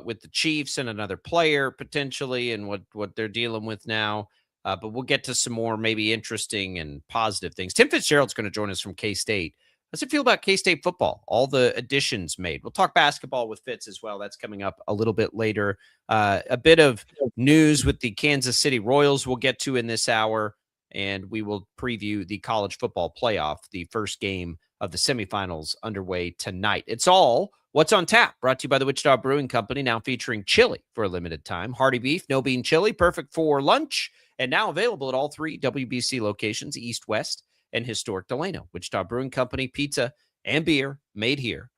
with the Chiefs and another player potentially and what they're dealing with now. But we'll get to some more maybe interesting and positive things. Tim Fitzgerald's going to join us from K-State. How's it feel about K-State football? All the additions made. We'll talk basketball with Fitz as well. That's coming up a little bit later. A bit of news with the Kansas City Royals we'll get to in this hour, and we will preview the college football playoff, the first game of the semifinals underway tonight. It's all What's on Tap, brought to you by the Wichita Brewing Company, now featuring chili for a limited time. Hearty beef, no bean chili, perfect for lunch, and now available at all three WBC locations, East, West, and historic Delano. Wichita Brewing Company, pizza and beer made here.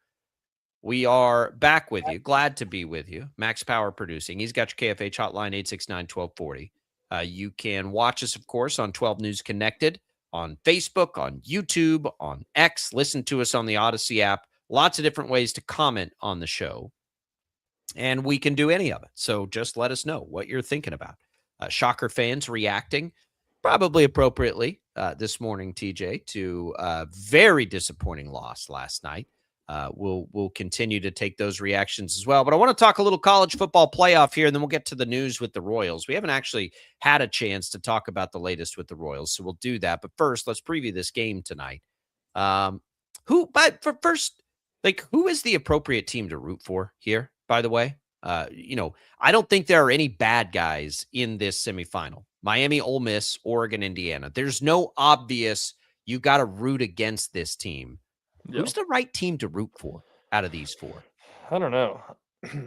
We are back with you. Glad to be with you. Max Power Producing. He's got your KFH hotline, 869-1240. You can watch us, of course, on 12 News Connected, on Facebook, on YouTube, on X. Listen to us on the Odyssey app. Lots of different ways to comment on the show. And we can do any of it. So just let us know what you're thinking about. Shocker fans reacting, probably appropriately, this morning, TJ, to a very disappointing loss last night. We'll continue to take those reactions as well. But I want to talk a little college football playoff here, and then we'll get to the news with the Royals. We haven't actually had a chance to talk about the latest with the Royals, so we'll do that. But first, let's preview this game tonight. Who is the appropriate team to root for here, by the way? I don't think there are any bad guys in this semifinal. Miami, Ole Miss, Oregon, Indiana. There's no obvious, you got to root against this team. Yep. Who's the right team to root for out of these four? I don't know.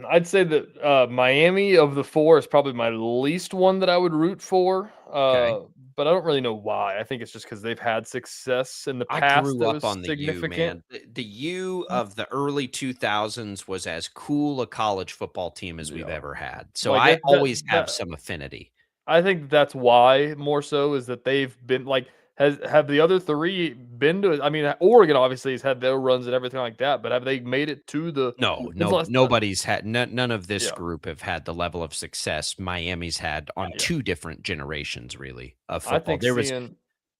I'd say that Miami of the four is probably my least one that I would root for. Okay. But I don't really know why. I think it's just because they've had success in the past. I grew up on the U, man. The U of the early 2000s was as cool a college football team as we've ever had. So I always have some affinity. I think that's why more so is that they've been like, have the other three been to it? I mean, Oregon obviously has had their runs and everything like that, but have they made it to the? No, nobody's had. None of this group have had the level of success Miami's had on two different generations, really, of football. I think there was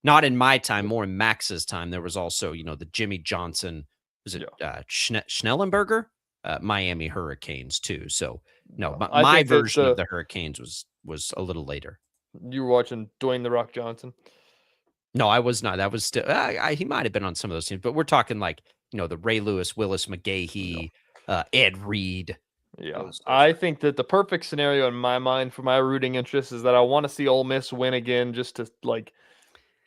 not in my time, more in Max's time. There was also, the Jimmy Johnson, was it Schnellenberger, Miami Hurricanes too. So no, my version of the Hurricanes was a little later. You were watching Dwayne "The Rock" Johnson. No, I was not. That was still, he might have been on some of those teams, but we're talking like, the Ray Lewis, Willis McGahee, Ed Reed. Yeah. I think that the perfect scenario in my mind for my rooting interest is that I want to see Ole Miss win again just to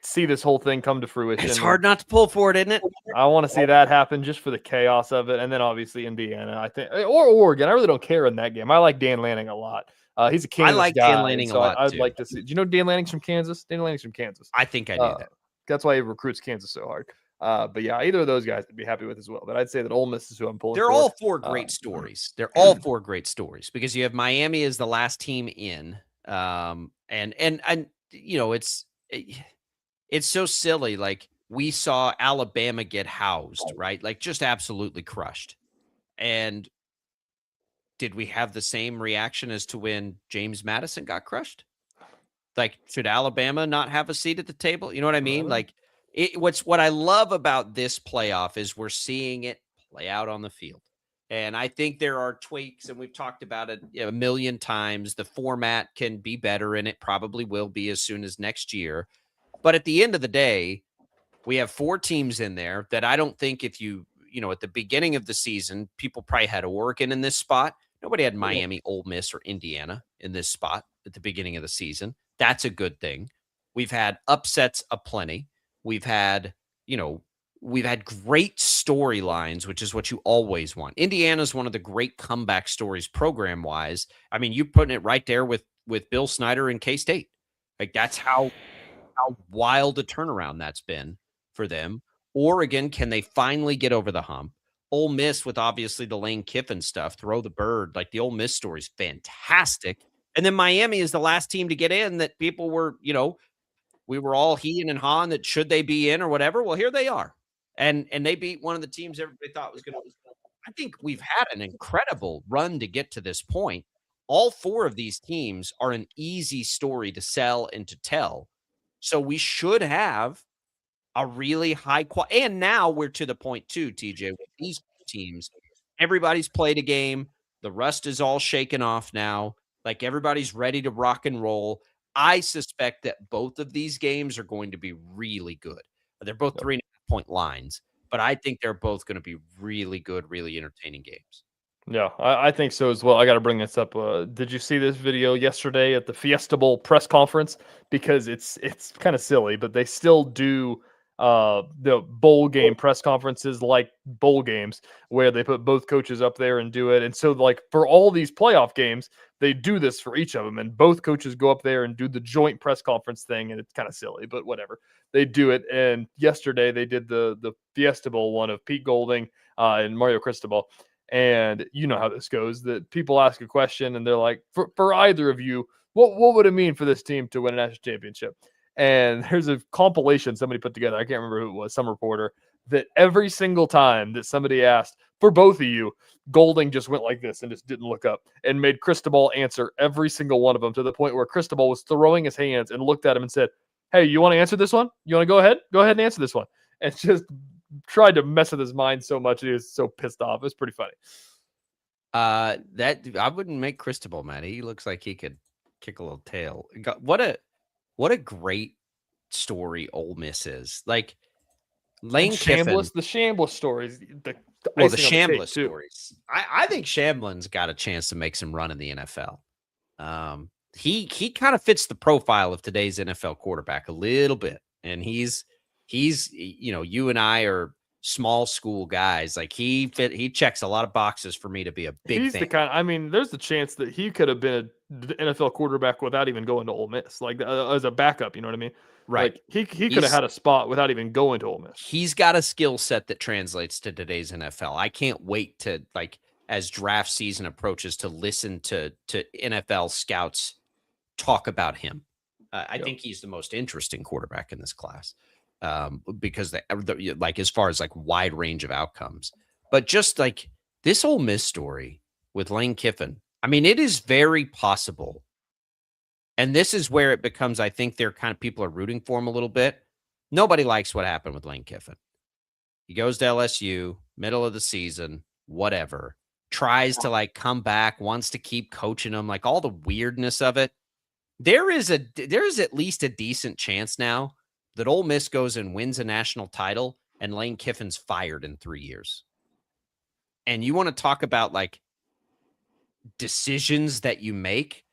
see this whole thing come to fruition. It's hard not to pull for it, isn't it? I want to see that happen just for the chaos of it. And then obviously Indiana, I think, or Oregon. I really don't care in that game. I like Dan Lanning a lot. He's a Kansas guy. I like Dan Lanning a lot, I'd like to see. Do you know Dan Lanning's from Kansas? Dan Lanning's from Kansas. I think I knew that. That's why he recruits Kansas so hard. But yeah, either of those guys I'd be happy with as well. But I'd say that Ole Miss is who I'm pulling for. They're all four great stories. They're all four great stories because you have Miami as the last team in. It's so silly. Like we saw Alabama get housed, right? Like just absolutely crushed. And did we have the same reaction as to when James Madison got crushed? Like, should Alabama not have a seat at the table? You know what I mean? Like, what I love about this playoff is we're seeing it play out on the field. And I think there are tweaks, and we've talked about it a million times. The format can be better, and it probably will be as soon as next year. But at the end of the day, we have four teams in there that I don't think if you at the beginning of the season, people probably had Oregon in this spot. Nobody had Miami, Ole Miss, or Indiana in this spot at the beginning of the season. That's a good thing. We've had upsets aplenty. We've had great storylines, which is what you always want. Indiana's one of the great comeback stories program-wise. I mean, you're putting it right there with Bill Snyder and K-State. Like, that's how wild a turnaround that's been for them. Oregon, can they finally get over the hump? Ole Miss with obviously the Lane Kiffin stuff, throw the bird. Like the Ole Miss story is fantastic. And then Miami is the last team to get in that people were, we were all heeing and hawing that should they be in or whatever. Well, here they are. And they beat one of the teams everybody thought was going to. I think we've had an incredible run to get to this point. All 4 of these teams are an easy story to sell and to tell. So we should have a really high quality. And now we're to the point too, TJ, with these teams. Everybody's played a game. The rust is all shaken off now. Like everybody's ready to rock and roll. I suspect that both of these games are going to be really good. They're both 3.5-point lines, but I think they're both going to be really good, really entertaining games. Yeah, I think so as well. I got to bring this up. Did you see this video yesterday at the Fiesta Bowl press conference? Because it's kind of silly, but they still do the bowl game press conferences like bowl games where they put both coaches up there and do it. And so like for all these playoff games, they do this for each of them, and both coaches go up there and do the joint press conference thing. And it's kind of silly, but whatever, they do it. And yesterday they did the Fiesta Bowl one of Pete Golding and Mario Cristobal. And you know how this goes, that people ask a question and they're like, for either of you, what would it mean for this team to win a national championship? And there's a compilation somebody put together. I can't remember who it was, some reporter, that every single time that somebody asked for both of you, Golding just went like this and just didn't look up and made Cristobal answer every single one of them, to the point where Cristobal was throwing his hands and looked at him and said, "Hey, you want to answer this one? You want to go ahead? Go ahead and answer this one." And just tried to mess with his mind so much. He was so pissed off. It was pretty funny. That I wouldn't make Cristobal mad. He looks like he could kick a little tail. What a great story Ole Miss is. Like Lane Kiffin, the Shambliss stories. The Shambliss stories. I think Shamblin's got a chance to make some run in the NFL. He kind of fits the profile of today's NFL quarterback a little bit, and he's you and I are small school guys. Like he checks a lot of boxes for me to be a big He's fan. the kind. I mean, there's the chance that he could have been an NFL quarterback without even going to Ole Miss, like as a backup. You know what I mean? Right. Like he could have had a spot without even going to Ole Miss. He's got a skill set that translates to today's NFL. I can't wait to, like, as draft season approaches, to listen to NFL scouts talk about him. I think he's the most interesting quarterback in this class. Because like as far as like wide range of outcomes, but just like this Ole Miss story with Lane Kiffin, I mean, it is very possible. And this is where it becomes, I think they're kind of, people are rooting for him a little bit. Nobody likes what happened with Lane Kiffin. He goes to LSU, middle of the season, whatever, tries to like come back, wants to keep coaching them, like all the weirdness of it. There is at least a decent chance now that Ole Miss goes and wins a national title and Lane Kiffin's fired in 3 years. And you want to talk about like decisions that you make?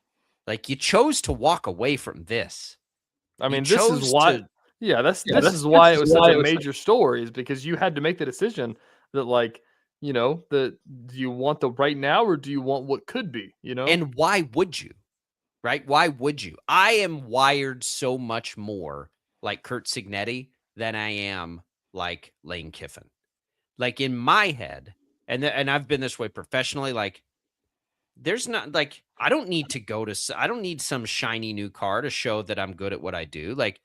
Like you chose to walk away from this. I mean, this is why. This is why it was such a major story, is because you had to make the decision that, like, that do you want the right now or do you want what could be, And why would you? Right? Why would you? I am wired so much more like Kurt Signetti than I am like Lane Kiffin. Like in my head, and I've been this way professionally, like there's not like, I don't need some shiny new car to show that I'm good at what I do. Like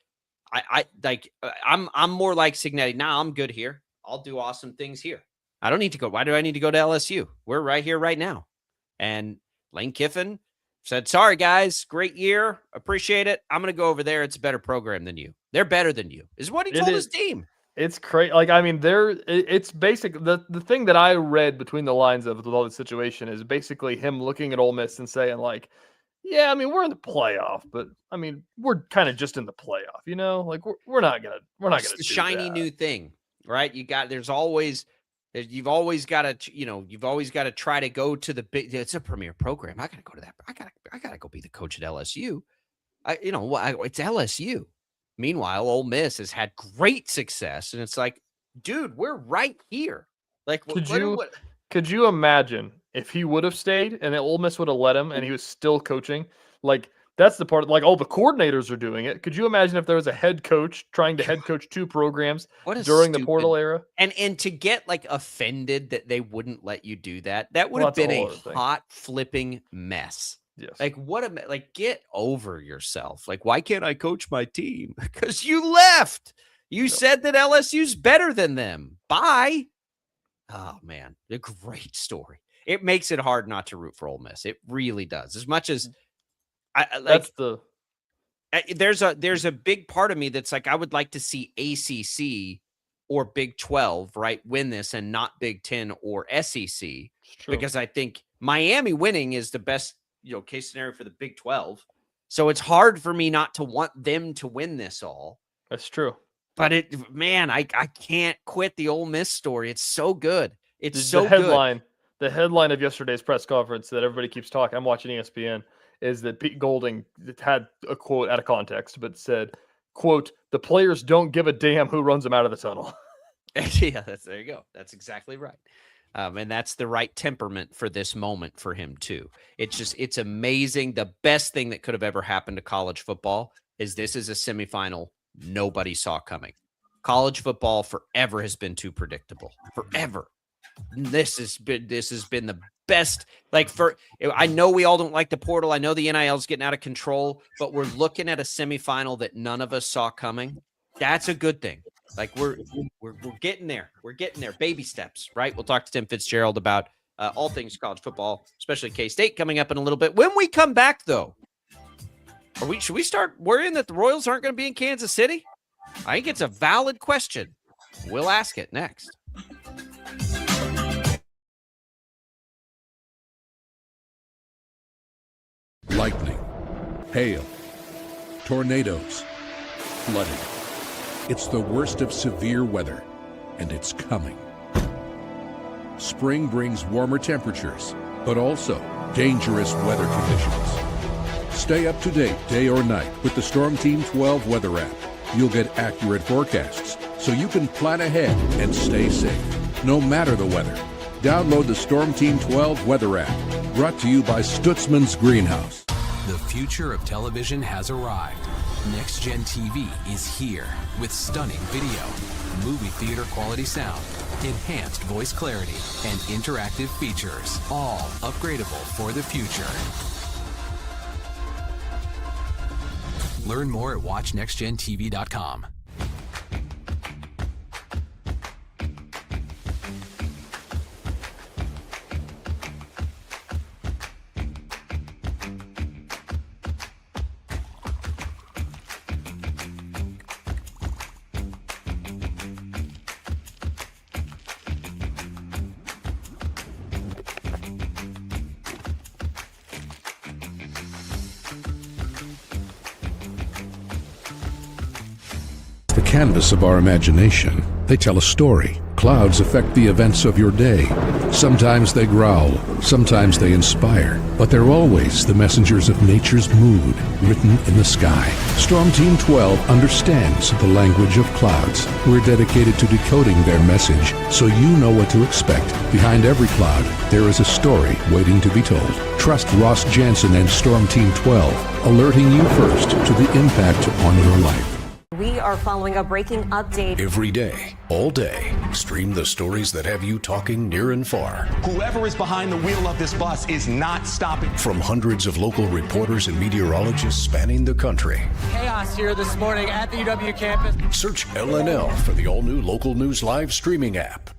I'm more like Signetti. Nah, I'm good here. I'll do awesome things here. I don't need to go. Why do I need to go to LSU? We're right here right now. And Lane Kiffin said, "Sorry guys, great year. Appreciate it. I'm going to go over there. It's a better program than you. They're better than you," is what he told his team. It's crazy. Like, I mean, it's basic. The thing that I read between the lines of all the situation is basically him looking at Ole Miss and saying, like, yeah, I mean, we're in the playoff, but I mean, we're kind of just in the playoff, like we're not gonna It's the shiny new thing, right? You've always got to try to go to the big. It's a premier program. I got to go to that. I got to go be the coach at LSU. It's LSU. Meanwhile, Ole Miss has had great success, and it's like, dude, we're right here. Like, could you imagine if he would have stayed and Ole Miss would have let him and he was still coaching? Like, that's the part. Like, all the coordinators are doing it. Could you imagine if there was a head coach trying to head coach two programs during the portal era? And to get like offended that they wouldn't let you do that, that would have been a hot flipping mess. Yes. Like, get over yourself. Like, why can't I coach my team? Because you left. You said that LSU's better than them. Bye. Oh, man. A great story. It makes it hard not to root for Ole Miss. It really does. As much as there's a big part of me that's like, I would like to see ACC or Big 12, right, win this and not Big 10 or SEC, because I think Miami winning is the best, case scenario for the Big 12. So it's hard for me not to want them to win this all. That's true. But I can't quit the Ole Miss story. It's so good. It's so good. The headline of yesterday's press conference that everybody keeps talking, I'm watching ESPN, is that Pete Golding had a quote out of context, but said, quote, "The players don't give a damn who runs them out of the tunnel." Yeah, there you go. That's exactly right. And that's the right temperament for this moment for him too. It's amazing. The best thing that could have ever happened to college football is this is a semifinal nobody saw coming. College football forever has been too predictable. Forever. This has been the best. I know we all don't like the portal. I know the NIL is getting out of control, but we're looking at a semifinal that none of us saw coming. That's a good thing. Like we're getting there. We're getting there. Baby steps, right? We'll talk to Tim Fitzgerald about all things college football, especially K-State coming up in a little bit. When we come back, though, should we start worrying that the Royals aren't going to be in Kansas City? I think it's a valid question. We'll ask it next. Lightning, hail, tornadoes, flooding. It's the worst of severe weather, and it's coming. Spring brings warmer temperatures, but also dangerous weather conditions. Stay up to date day or night with the Storm Team 12 weather app. You'll get accurate forecasts, so you can plan ahead and stay safe, no matter the weather. Download the Storm Team 12 weather app, brought to you by Stutzman's Greenhouse. The future of television has arrived. Next Gen TV is here with stunning video, movie theater quality sound, enhanced voice clarity, and interactive features, all upgradable for the future. Learn more at watchnextgentv.com. The canvas of our imagination. They tell a story. Clouds affect the events of your day. Sometimes they growl, sometimes they inspire, but they're always the messengers of nature's mood written in the sky. Storm Team 12 understands the language of clouds. We're dedicated to decoding their message so you know what to expect. Behind every cloud, there is a story waiting to be told. Trust Ross Jansen and Storm Team 12, alerting you first to the impact on your life. We are following a breaking update. Every day, all day, stream the stories that have you talking near and far. Whoever is behind the wheel of this bus is not stopping. From hundreds of local reporters and meteorologists spanning the country. Chaos here this morning at the UW campus. Search LNL for the all-new Local News Live streaming app.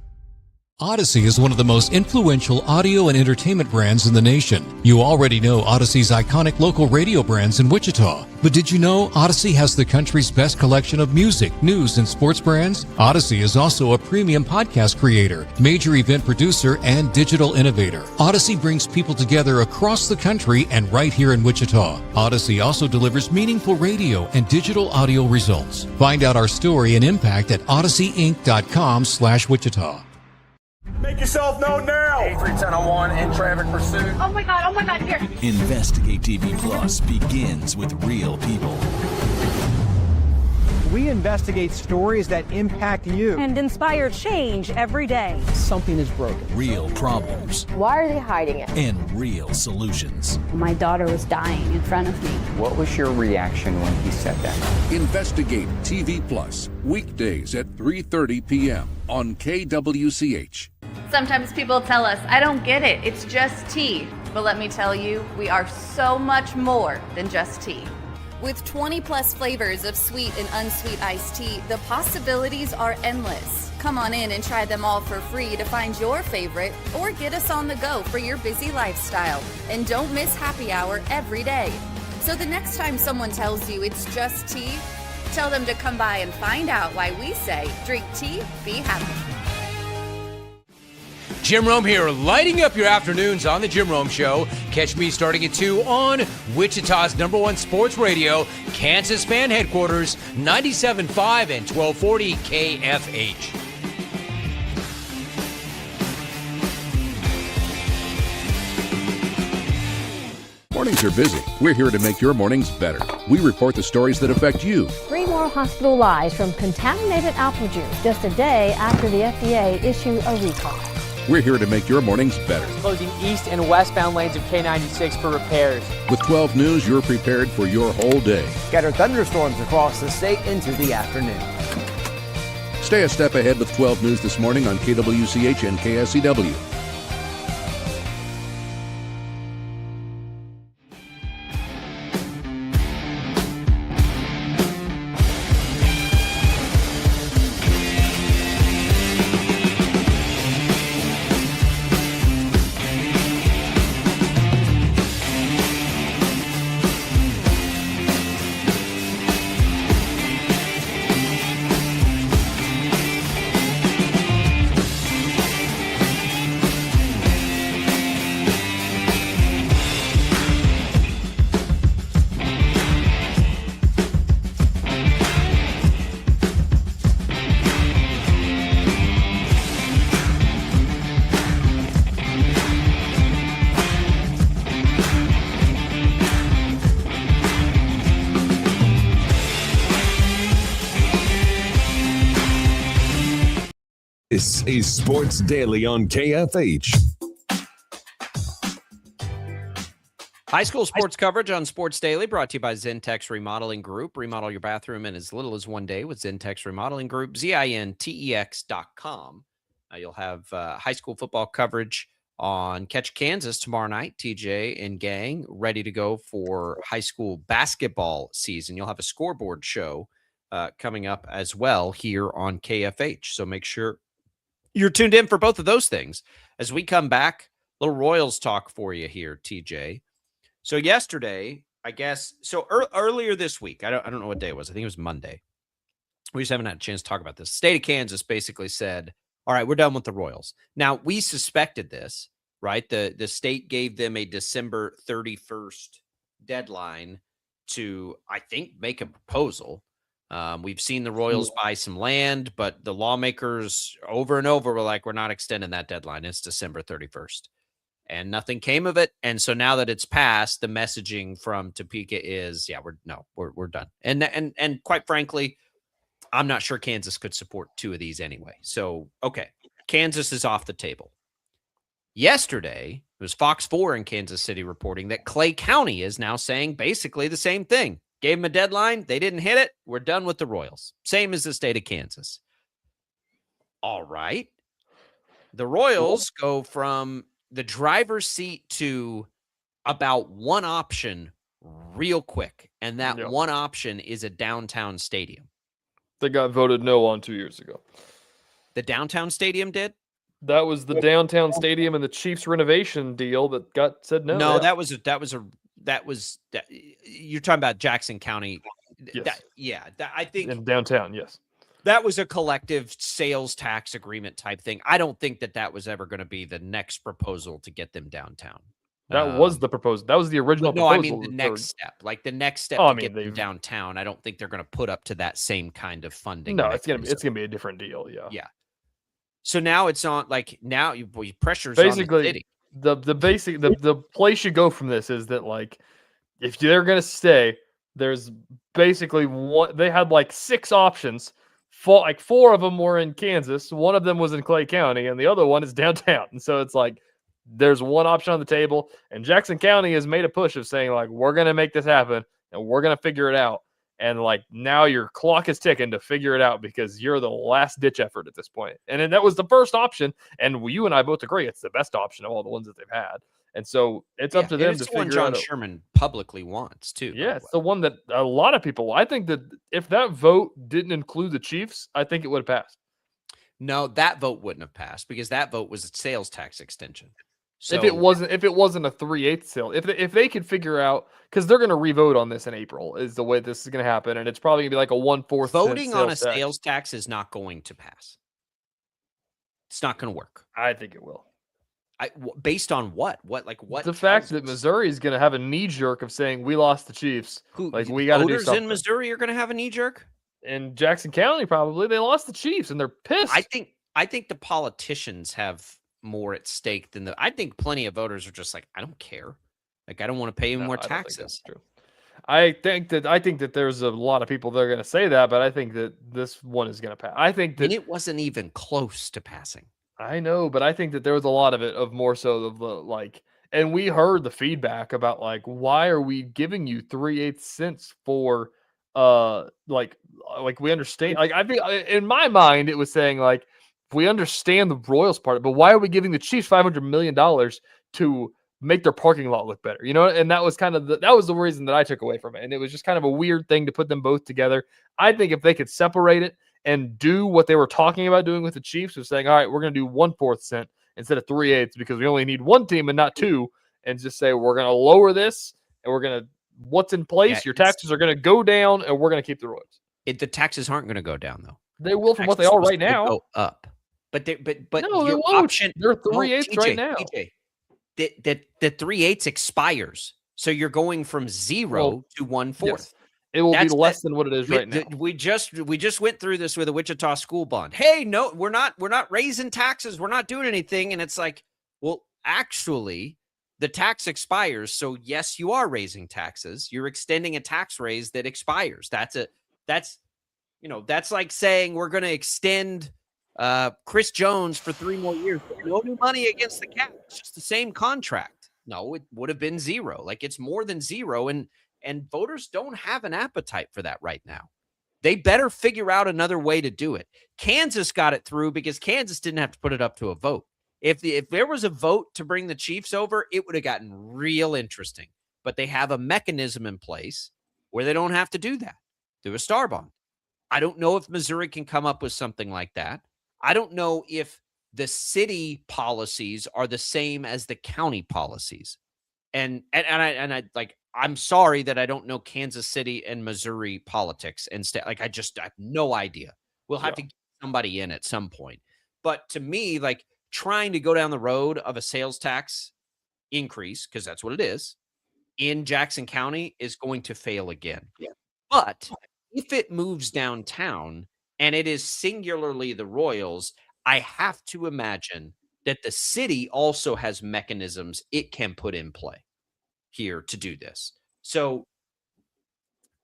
Odyssey is one of the most influential audio and entertainment brands in the nation. You already know Odyssey's iconic local radio brands in Wichita. But did you know Odyssey has the country's best collection of music, news, and sports brands? Odyssey is also a premium podcast creator, major event producer, and digital innovator. Odyssey brings people together across the country and right here in Wichita. Odyssey also delivers meaningful radio and digital audio results. Find out our story and impact at odysseyinc.com/Wichita. Make yourself known now. 83101 in traffic pursuit. Oh my God, here. Investigate TV Plus begins with real people. We investigate stories that impact you. And inspire change every day. Something is broken. Real problems. Why are they hiding it? And real solutions. My daughter was dying in front of me. What was your reaction when he said that? Investigate TV Plus, weekdays at 3:30 p.m. on KWCH. Sometimes people tell us, I don't get it, it's just tea. But let me tell you, we are so much more than just tea. With 20 plus flavors of sweet and unsweet iced tea, the possibilities are endless. Come on in and try them all for free to find your favorite or get us on the go for your busy lifestyle. And don't miss happy hour every day. So the next time someone tells you it's just tea, tell them to come by and find out why we say drink tea, be happy. Jim Rome here, lighting up your afternoons on the Jim Rome Show. Catch me starting at 2 on Wichita's #1 sports radio, Kansas Fan Headquarters, 97.5 and 1240 KFH. Mornings are busy. We're here to make your mornings better. We report the stories that affect you. 3 more hospital lies from contaminated apple juice just a day after the FDA issued a recall. We're here to make your mornings better. Closing east and westbound lanes of K96 for repairs. With 12 News, you're prepared for your whole day. Scattered thunderstorms across the state into the afternoon. Stay a step ahead with 12 News this morning on KWCH and KSCW. This is Sports Daily on KFH. High school sports coverage on Sports Daily brought to you by Zentex Remodeling Group. Remodel your bathroom in as little as one day with Zentex Remodeling Group, ZINTEX.com. You'll have high school football coverage on Catch Kansas tomorrow night. TJ and gang ready to go for high school basketball season. You'll have a scoreboard show coming up as well here on KFH. So make sure you're tuned in for both of those things. As we come back, little Royals talk for you here, TJ. So yesterday, I guess, earlier this week, I don't know what day it was. I think it was Monday. We just haven't had a chance to talk about this. The state of Kansas basically said, all right, we're done with the Royals. Now, we suspected this, right? The state gave them a December 31st deadline to, I think, make a proposal. We've seen the Royals buy some land, but the lawmakers over and over were like, we're not extending that deadline. It's December 31st. And nothing came of it. And so now that it's passed, the messaging from Topeka is, yeah, we're done. And quite frankly, I'm not sure Kansas could support two of these anyway. So, okay, Kansas is off the table. Yesterday, it was Fox 4 in Kansas City reporting that Clay County is now saying basically the same thing. Gave them a deadline. They didn't hit it. We're done with the Royals. Same as the state of Kansas. All right. The Royals go from the driver's seat to about one option real quick. And that one option is a downtown stadium. They got voted no on 2 years ago. The downtown stadium did? That was the downtown stadium and the Chiefs renovation deal that got said no. No, that was you're talking about Jackson County. Yes. I think in downtown. Yes. That was a collective sales tax agreement type thing. I don't think that was ever going to be the next proposal to get them downtown. That was the proposal. That was the original proposal. No, I mean the next step. Like the next step to get them downtown. I don't think they're going to put up to that same kind of funding. No, it's gonna be a different deal. Yeah. Yeah. So now it's on. Like now, pressure's basically on the city. The place you go from this is that like if they're going to stay, there's basically one. They had like 6 options. 4 of them were in Kansas. One of them was in Clay County, and the other one is downtown. And so it's like there's one option on the table, and Jackson County has made a push of saying like we're going to make this happen and we're going to figure it out. And like now your clock is ticking to figure it out because you're the last ditch effort at this point. And then that was the first option, and you and I both agree it's the best option of all the ones that they've had. And so it's up to them to it's the one figure John out. Sherman publicly wants too. Yeah, it's the one that a lot of people. I think that if that vote didn't include the Chiefs, I think it would have passed. No, that vote wouldn't have passed because that vote was a sales tax extension. So If it wasn't a 3/8 sale, if they could figure out, because they're going to revote on this in April, is the way this is going to happen, and it's probably going to be like a 1/4 voting on a sales tax is not going to pass. It's not going to work. I think it will. Based on what? What? The fact that Missouri is going to have a knee jerk of saying we lost the Chiefs. We got to do something. In Missouri are going to have a knee jerk. In Jackson County, probably they lost the Chiefs and they're pissed. I think the politicians have more at stake than I think plenty of voters are just like, I don't care. Like, I don't want to pay more taxes. I think that there's a lot of people that are going to say that, but I think that this one is going to pass. I think that and it wasn't even close to passing. I know, but I think that there was a lot of it of more so of the and we heard the feedback about why are we giving you 3/8 cents for we understand. I think in my mind it was saying we understand the Royals part, but why are we giving the Chiefs $500 million to make their parking lot look better? And that was kind of that was the reason that I took away from it. And it was just kind of a weird thing to put them both together. I think if they could separate it and do what they were talking about doing with the Chiefs, of saying, all right, we're going to do 1/4 cent instead of 3/8 because we only need one team and not two, and just say we're going to lower this and we're going to what's in place. Your taxes are going to go down and we're going to keep the Royals. The taxes aren't going to go down though. They will from what they are right now. Go up. But no, they won't. They're 3/8 right now. TJ, the 3/8 expires, so you're going from 0 to 1/4. Yes. It will be less than what it is right now. We just went through this with a Wichita school bond. Hey, no, we're not raising taxes. We're not doing anything. And it's like, well, actually, the tax expires. So yes, you are raising taxes. You're extending a tax raise that expires. That's like saying we're going to extend Chris Jones for 3 more years. No new money against the cap. It's just the same contract. No, it would have been 0. It's more than 0. And voters don't have an appetite for that right now. They better figure out another way to do it. Kansas got it through because Kansas didn't have to put it up to a vote. If there was a vote to bring the Chiefs over, it would have gotten real interesting. But they have a mechanism in place where they don't have to do that through a star bond. I don't know if Missouri can come up with something like that. I don't know if the city policies are the same as the county policies. And I'm sorry that I don't know Kansas City and Missouri politics and I have no idea. We'll have to get somebody in at some point. But to me, trying to go down the road of a sales tax increase, because that's what it is, in Jackson County is going to fail again. Yeah. But if it moves downtown and it is singularly the Royals, I have to imagine that the city also has mechanisms it can put in play here to do this. So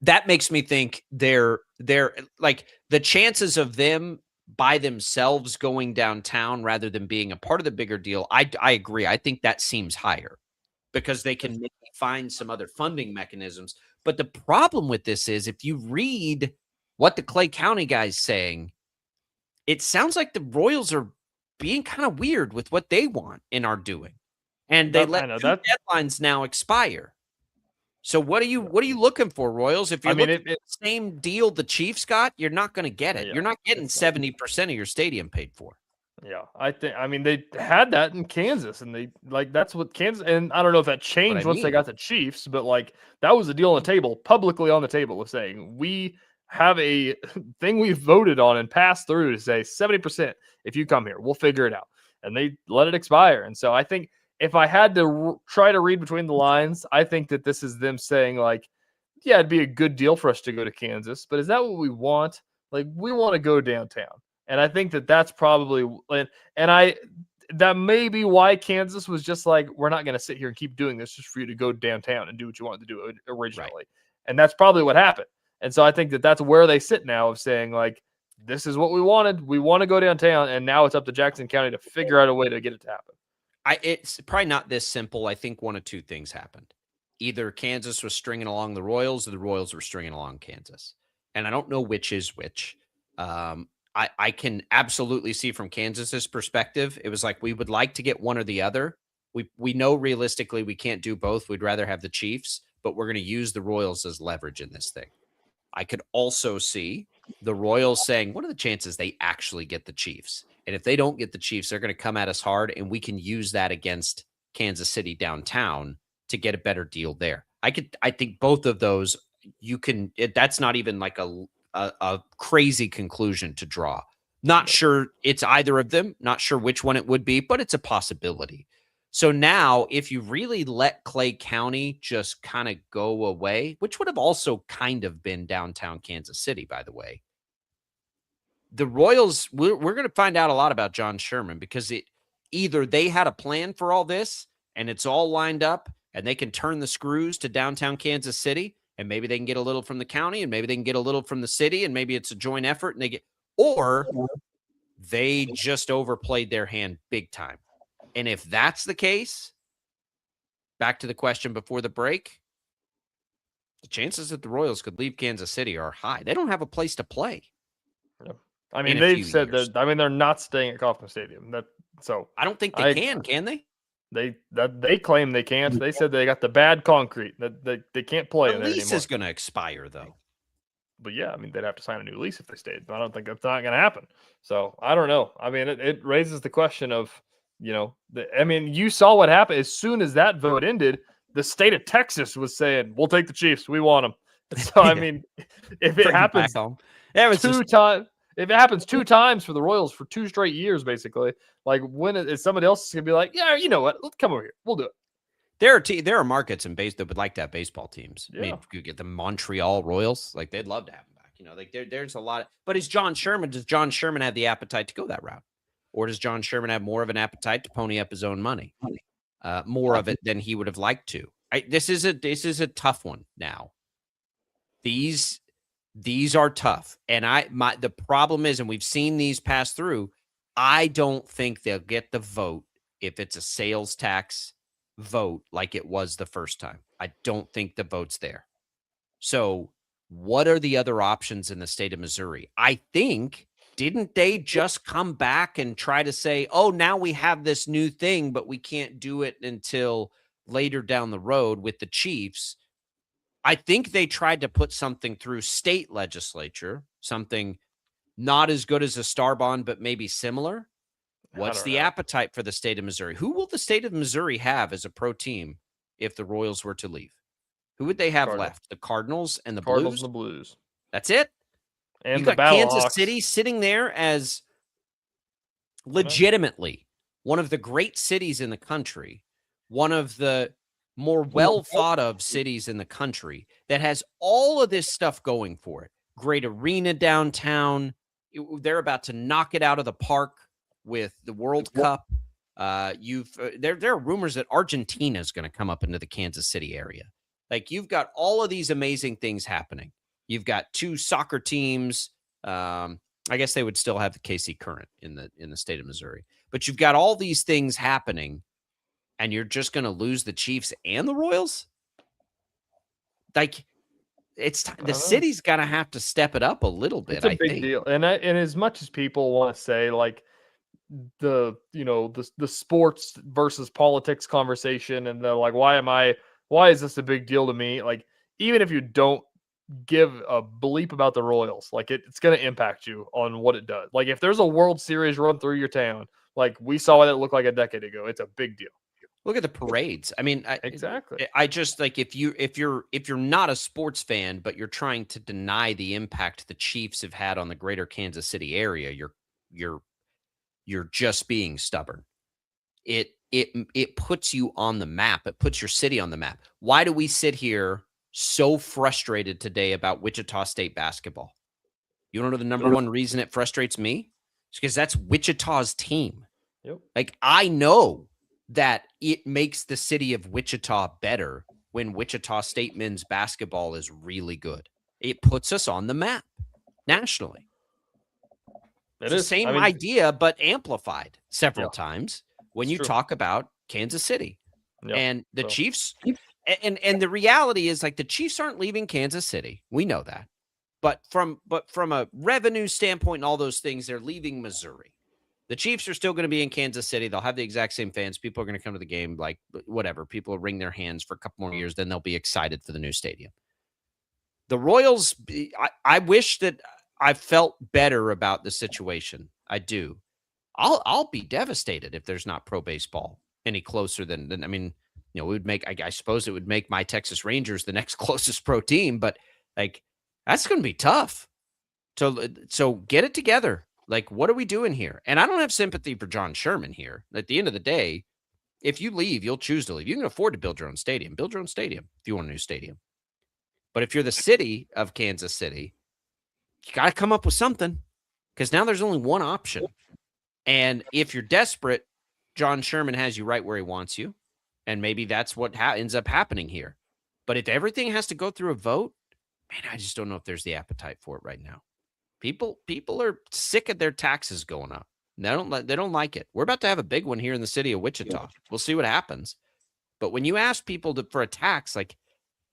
that makes me think they're the chances of them by themselves going downtown rather than being a part of the bigger deal. I agree. I think that seems higher because they can maybe find some other funding mechanisms. But the problem with this is if you read what the Clay County guy's saying, it sounds like the Royals are being kind of weird with what they want and are doing. And they let two deadlines now expire. So what are you looking for, Royals? If you're looking for the same deal the Chiefs got, you're not going to get it. You're not getting 70% of your stadium paid for. Yeah, they had that in Kansas, and they that's what Kansas. And I don't know if that changed once they got the Chiefs, but that was the deal on the table, publicly on the table, of saying we have a thing we've voted on and passed through to say 70% if you come here, we'll figure it out, and they let it expire. And so I think, if I had to try to read between the lines, I think that this is them saying yeah, it'd be a good deal for us to go to Kansas, but is that what we want? We want to go downtown. And I think that that's probably, that may be why Kansas was just we're not going to sit here and keep doing this just for you to go downtown and do what you wanted to do originally. Right. And that's probably what happened. And so I think that that's where they sit now of saying this is what we wanted. We want to go downtown. And now it's up to Jackson County to figure out a way to get it to happen. It's probably not this simple. I think one of two things happened. Either Kansas was stringing along the Royals or the Royals were stringing along Kansas. And I don't know which is which. I can absolutely see from Kansas's perspective, it was we would like to get one or the other, We know realistically we can't do both. We'd rather have the Chiefs, but we're going to use the Royals as leverage in this thing. I could also see the Royals saying, what are the chances they actually get the Chiefs? And if they don't get the Chiefs, they're going to come at us hard, and we can use that against Kansas City downtown to get a better deal there. I think both of those that's not even like a crazy conclusion to draw. Not sure it's either of them, not sure which one it would be, but it's a possibility. So now if you really let Clay County just kind of go away, which would have also kind of been downtown Kansas City, by the way, the Royals, we're going to find out a lot about John Sherman, because either they had a plan for all this and it's all lined up and they can turn the screws to downtown Kansas City, and maybe they can get a little from the county and maybe they can get a little from the city, and maybe it's a joint effort and or they just overplayed their hand big time. And if that's the case, back to the question before the break, the chances that the Royals could leave Kansas City are high. They don't have a place to play. I mean, they've said that. I mean, they're not staying at Kauffman Stadium. I don't think they can they? They claim they can't. They said they got the bad concrete that they can't play in there anymore. The lease is going to expire, though. But yeah, I mean, they'd have to sign a new lease if they stayed. But I don't think that's not going to happen. So I don't know. I mean, it raises the question of, you saw what happened as soon as that vote ended. The state of Texas was saying, "We'll take the Chiefs. We want them." So I mean, if it happens if it happens 2 times for the Royals for 2 straight years, basically, like when is somebody else going to be like, "Yeah, you know what? Let's come over here. We'll do it." There are markets in base that would like to have baseball teams. Yeah. I mean, if you get the Montreal Royals, like they'd love to have them back. There's a lot. But does John Sherman have the appetite to go that route? Or does John Sherman have more of an appetite to pony up his own money? More of it than he would have liked to. This is a tough one now. These are tough. And the problem is, and we've seen these pass through, I don't think they'll get the vote if it's a sales tax vote like it was the first time. I don't think the vote's there. So what are the other options in the state of Missouri? I think, didn't they just come back and try to say, oh, now we have this new thing, but we can't do it until later down the road with the Chiefs? I think they tried to put something through state legislature, something not as good as a star bond, but maybe similar. What's the appetite for the state of Missouri? Who will the state of Missouri have as a pro team if the Royals were to leave? Who would they have left? The Cardinals and the Blues? That's it? And you the got Kansas Battlehawks City sitting there as legitimately one of the great cities in the country, one of the more well thought of cities in the country that has all of this stuff going for it. Great arena downtown. They're about to knock it out of the park with the World Cup. There are rumors that Argentina is going to come up into the Kansas City area. Like, you've got all of these amazing things happening. You've got 2 soccer teams. I guess they would still have the KC Current in the state of Missouri. But you've got all these things happening, and you're just going to lose the Chiefs and the Royals? Like, the city's got to have to step it up a little bit. It's a big deal. And as much as people want to say, like, the sports versus politics conversation, and they're like, why is this a big deal to me? Like, even if you don't give a bleep about the Royals, like it's going to impact you on what it does. Like, if there's a World Series run through your town, like we saw what it looked like a decade ago, it's a big deal. Look at the parades. I mean, exactly. I just, like, if you're not a sports fan, but you're trying to deny the impact the Chiefs have had on the greater Kansas City area, you're just being stubborn. It puts you on the map. It puts your city on the map. Why do we sit here so frustrated today about Wichita State basketball? You want to know the number one reason it frustrates me? It's because that's Wichita's team. Yep. Like, I know that it makes the city of Wichita better when Wichita State men's basketball is really good. It puts us on the map nationally. It's the same idea, but amplified several times when you talk about Kansas City. And the Chiefs, and the reality is, like, the Chiefs aren't leaving Kansas City. We know that. But from a revenue standpoint and all those things, they're leaving Missouri. The Chiefs are still going to be in Kansas City. They'll have the exact same fans. People are going to come to the game, like whatever. People will wring their hands for a couple more years. Then they'll be excited for the new stadium. The Royals, I wish that I felt better about the situation. I do. I'll be devastated if there's not pro baseball any closer than I mean, it would make, I suppose it would make my Texas Rangers the next closest pro team, but like, that's going to be tough. So get it together. Like, what are we doing here? And I don't have sympathy for John Sherman here. At the end of the day, if you leave, you'll choose to leave. You can afford to build your own stadium. Build your own stadium if you want a new stadium. But if you're the city of Kansas City, you got to come up with something, because now there's only one option. And if you're desperate, John Sherman has you right where he wants you. And maybe that's what ends up happening here. But if everything has to go through a vote, man, I just don't know if there's the appetite for it right now. People are sick of their taxes going up. They don't like it. We're about to have a big one here in the city of Wichita. Yeah. We'll see what happens. But when you ask people for a tax, like,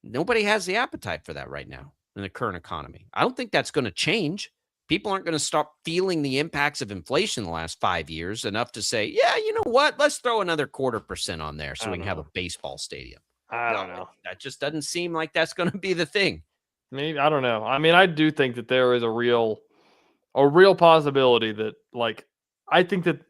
nobody has the appetite for that right now in the current economy. I don't think that's going to change. People aren't going to start feeling the impacts of inflation the last 5 years enough to say, yeah, you know what? Let's throw another 0.25% on there so we can have a baseball stadium. I don't know. That just doesn't seem like that's going to be the thing. Maybe, I don't know. I mean, I do think that there is a real possibility that, like, I think that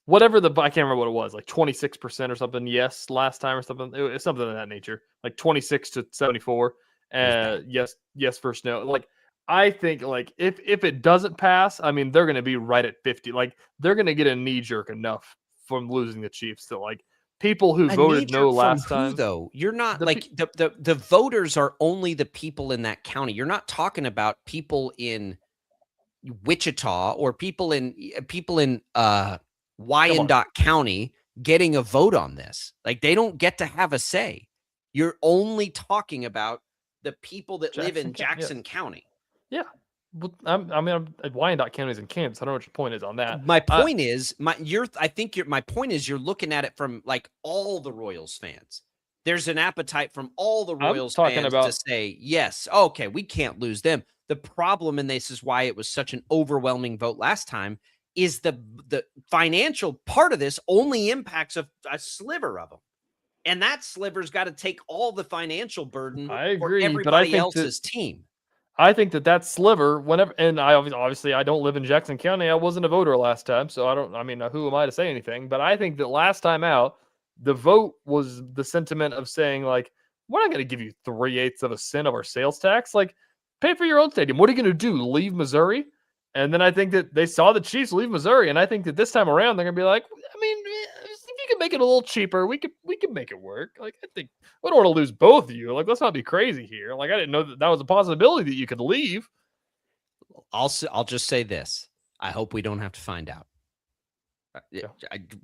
whatever I can't remember what it was, like 26% or something. Yes, last time or something. It was something of that nature, like 26 to 74. Yes versus no. Like, I think, like, if it doesn't pass, I mean, they're going to be right at 50. Like, they're going to get a knee jerk enough from losing the Chiefs to, like, people who voted no last time. Though you're not the voters are only the people in that county. You're not talking about people in Wichita or people in Wyandotte County getting a vote on this. Like, they don't get to have a say. You're only talking about the people that live in Jackson County. Yeah. Well, I mean, Wyandotte County is in Kansas. I don't know what your point is on that. My point is, my point is, you're looking at it from, like, all the Royals fans. There's an appetite from all the Royals fans to say, yes, okay, we can't lose them. The problem, and this is why it was such an overwhelming vote last time, is the financial part of this only impacts a sliver of them. And that sliver's got to take all the financial burden for everybody else's team. I think that sliver, whenever, and I obviously I don't live in Jackson County. I wasn't a voter last time, so who am I to say anything? But I think that last time out, the vote was the sentiment of saying, like, we're not going to give you 0.3% of our sales tax. Like, pay for your own stadium. What are you going to do? Leave Missouri? And then I think that they saw the Chiefs leave Missouri, and I think that this time around they're going to be like, I mean, if you can make it a little cheaper, we could make it work. Like, I think we don't want to lose both of you. Like, let's not be crazy here. Like, I didn't know that was a possibility that you could leave. I'll just say this: I hope we don't have to find out. I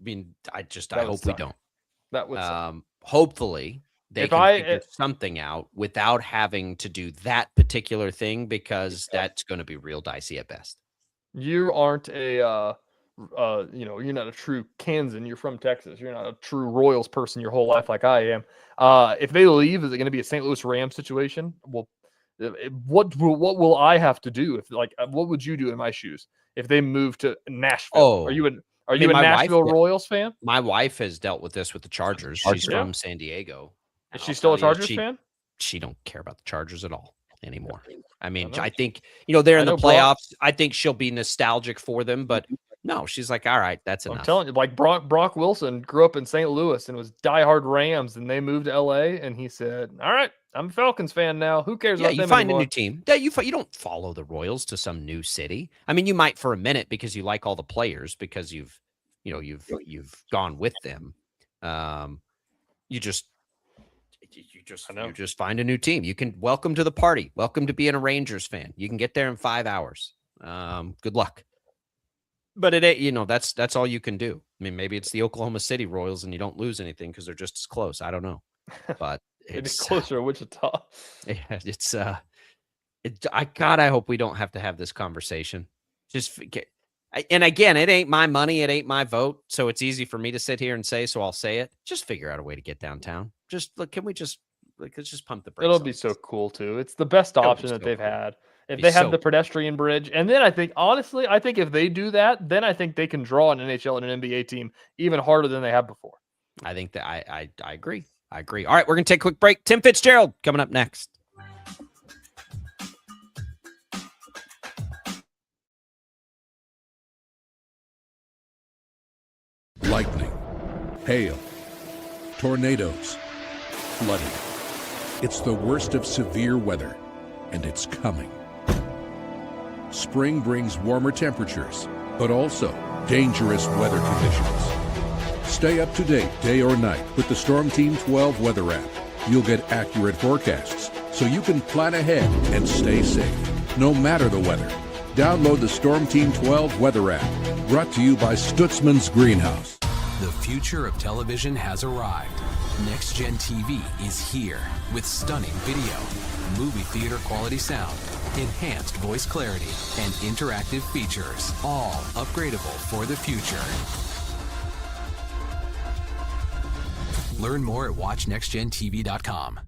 mean, I hope we don't. That would suck. Hopefully they can figure something out without having to do that particular thing, because that's going to be real dicey at best. You aren't you're not a true Kansan. You're from Texas. You're not a true Royals person your whole life like I am. If they leave, is it going to be a St. Louis Rams situation? Well, what will I have to do what would you do in my shoes if they move to Nashville? Are you a Nashville Royals fan? My wife has dealt with this with the Chargers. She's from San Diego. Is she still a Chargers fan? She don't care about the Chargers at all anymore. I mean, I think, they're in the playoffs. I think she'll be nostalgic for them, but no, she's like, all right, that's enough. I'm telling you, like, Brock Wilson grew up in St. Louis and was diehard Rams, and they moved to LA, and he said, all right, I'm a Falcons fan now. Who cares about them you find anymore? A new team. Yeah, you don't follow the Royals to some new city. I mean, you might for a minute because you like all the players, because you've gone with them. You just find a new team. You can welcome to the party. Welcome to being a Rangers fan. You can get there in 5 hours. Good luck. But it ain't, that's all you can do. I mean, maybe it's the Oklahoma City Royals and you don't lose anything because they're just as close. I don't know. But it's closer to Wichita. Yeah, I hope we don't have to have this conversation. And again, it ain't my money. It ain't my vote. So it's easy for me to sit here and say, so I'll say it. Just figure out a way to get downtown. Let's just pump the brakes. It'll be so cool too. It's the best option that they've had. If they have the pedestrian bridge, and then I think if they do that, then I think they can draw an NHL and an NBA team even harder than they have before. I think that I agree. I agree. All right, we're going to take a quick break. Tim Fitzgerald coming up next. Lightning, hail, tornadoes, flooding. It's the worst of severe weather, and it's coming. Spring brings warmer temperatures, but also dangerous weather conditions. Stay up to date day or night with the Storm Team 12 weather app. You'll get accurate forecasts, so you can plan ahead and stay safe, no matter the weather. Download the Storm Team 12 weather app, brought to you by Stutzman's Greenhouse. The future of television has arrived. Next Gen TV is here with stunning video, movie theater quality sound, enhanced voice clarity, and interactive features, all upgradable for the future. Learn more at watchnextgentv.com.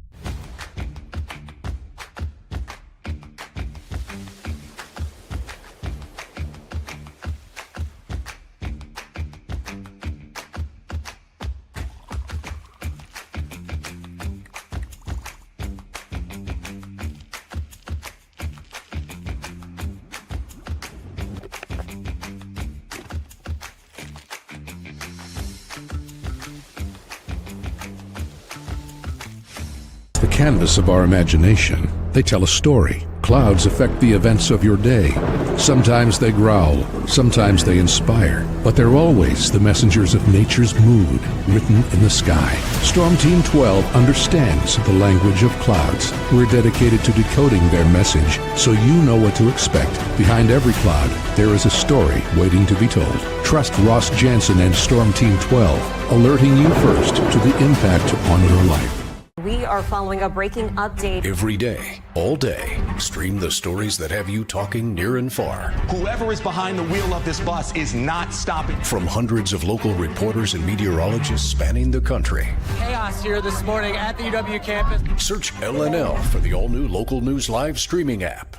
The canvas of our imagination. They tell a story. Clouds affect the events of your day. Sometimes they growl, sometimes they inspire, but they're always the messengers of nature's mood, written in the sky. Storm Team 12 understands the language of clouds. We're dedicated to decoding their message, so you know what to expect. Behind every cloud, there is a story waiting to be told. Trust Ross Jansen and Storm Team 12, alerting you first to the impact on your life. We are following a breaking update. Every day, all day, stream the stories that have you talking near and far. Whoever is behind the wheel of this bus is not stopping. From hundreds of local reporters and meteorologists spanning the country. Chaos here this morning at the UW campus. Search LNL for the all-new Local News Live streaming app.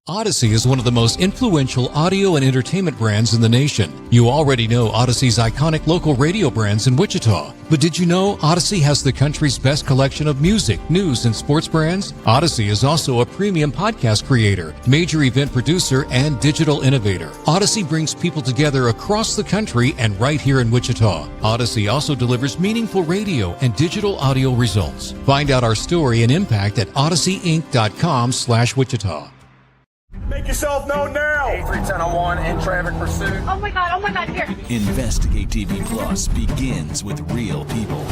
Odyssey is one of the most influential audio and entertainment brands in the nation. You already know Odyssey's iconic local radio brands in Wichita. But did you know Odyssey has the country's best collection of music, news, and sports brands? Odyssey is also a premium podcast creator, major event producer, and digital innovator. Odyssey brings people together across the country and right here in Wichita. Odyssey also delivers meaningful radio and digital audio results. Find out our story and impact at odysseyinc.com/Wichita. Make yourself known now. 83101 in traffic pursuit. Oh my God, here. Investigate TV Plus begins with real people.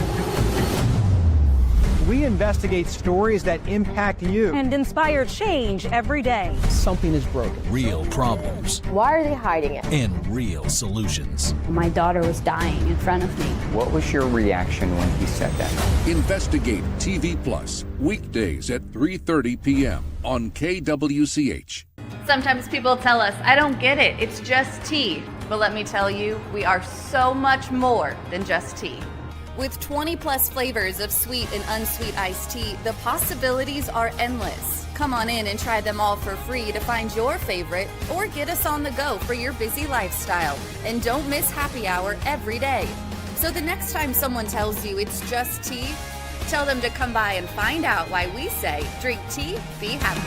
We investigate stories that impact you. And inspire change every day. Something is broken. Real problems. Why are they hiding it? And real solutions. My daughter was dying in front of me. What was your reaction when he said that? Investigate TV Plus, weekdays at 3:30 p.m. on KWCH. Sometimes people tell us, I don't get it, it's just tea. But let me tell you, we are so much more than just tea. With 20 plus flavors of sweet and unsweet iced tea, the possibilities are endless. Come on in and try them all for free to find your favorite or get us on the go for your busy lifestyle. And don't miss happy hour every day. So the next time someone tells you it's just tea, tell them to come by and find out why we say drink tea, be happy.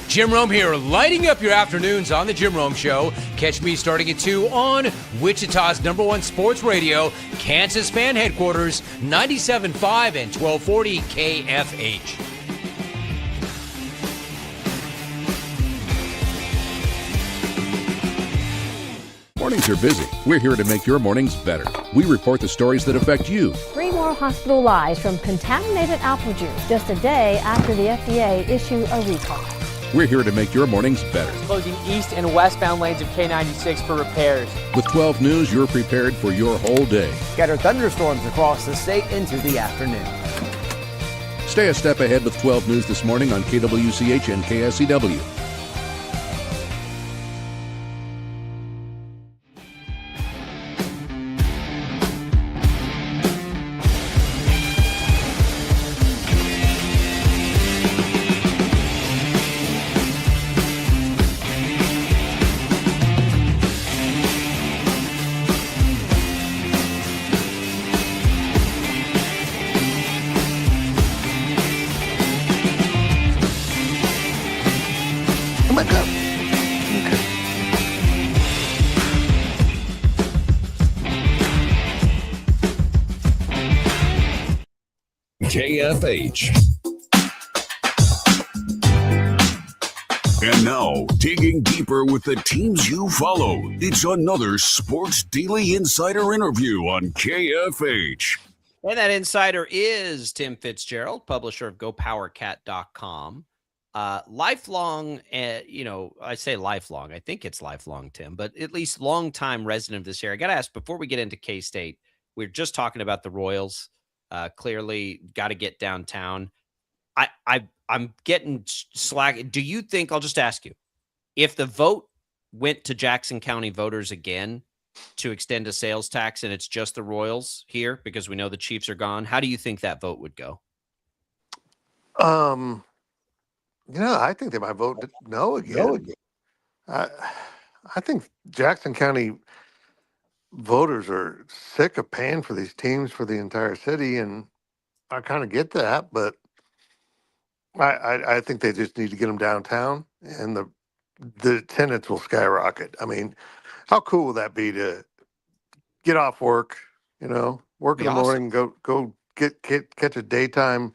Jim Rome here, lighting up your afternoons on The Jim Rome Show. Catch me starting at 2 on Wichita's #1 sports radio, Kansas Fan Headquarters, 97.5 and 1240 KFH. Mornings are busy. We're here to make your mornings better. We report the stories that affect you. 3 more hospitalized from contaminated apple juice just a day after the FDA issued a recall. We're here to make your mornings better. Closing east and westbound lanes of K96 for repairs. With 12 News, you're prepared for your whole day. Scattered thunderstorms across the state into the afternoon. Stay a step ahead with 12 News this morning on KWCH and KSCW. Come back up. Okay. KFH. And now, digging deeper with the teams you follow, it's another Sports Daily Insider interview on KFH. And that insider is Tim Fitzgerald, publisher of GoPowerCat.com. Lifelong, I say lifelong. I think it's lifelong, Tim, but at least long-time resident of this area. I got to ask, before we get into K-State, we're just talking about the Royals. Clearly, got to get downtown. I'm getting slack. Do you think, I'll just ask you, if the vote went to Jackson County voters again to extend a sales tax and it's just the Royals here because we know the Chiefs are gone, how do you think that vote would go? I think they might vote no again. I think Jackson County voters are sick of paying for these teams for the entire city, and I kind of get that, but I think they just need to get them downtown, and the attendance will skyrocket. I mean, how cool would that be to get off work, work in the morning, go catch a daytime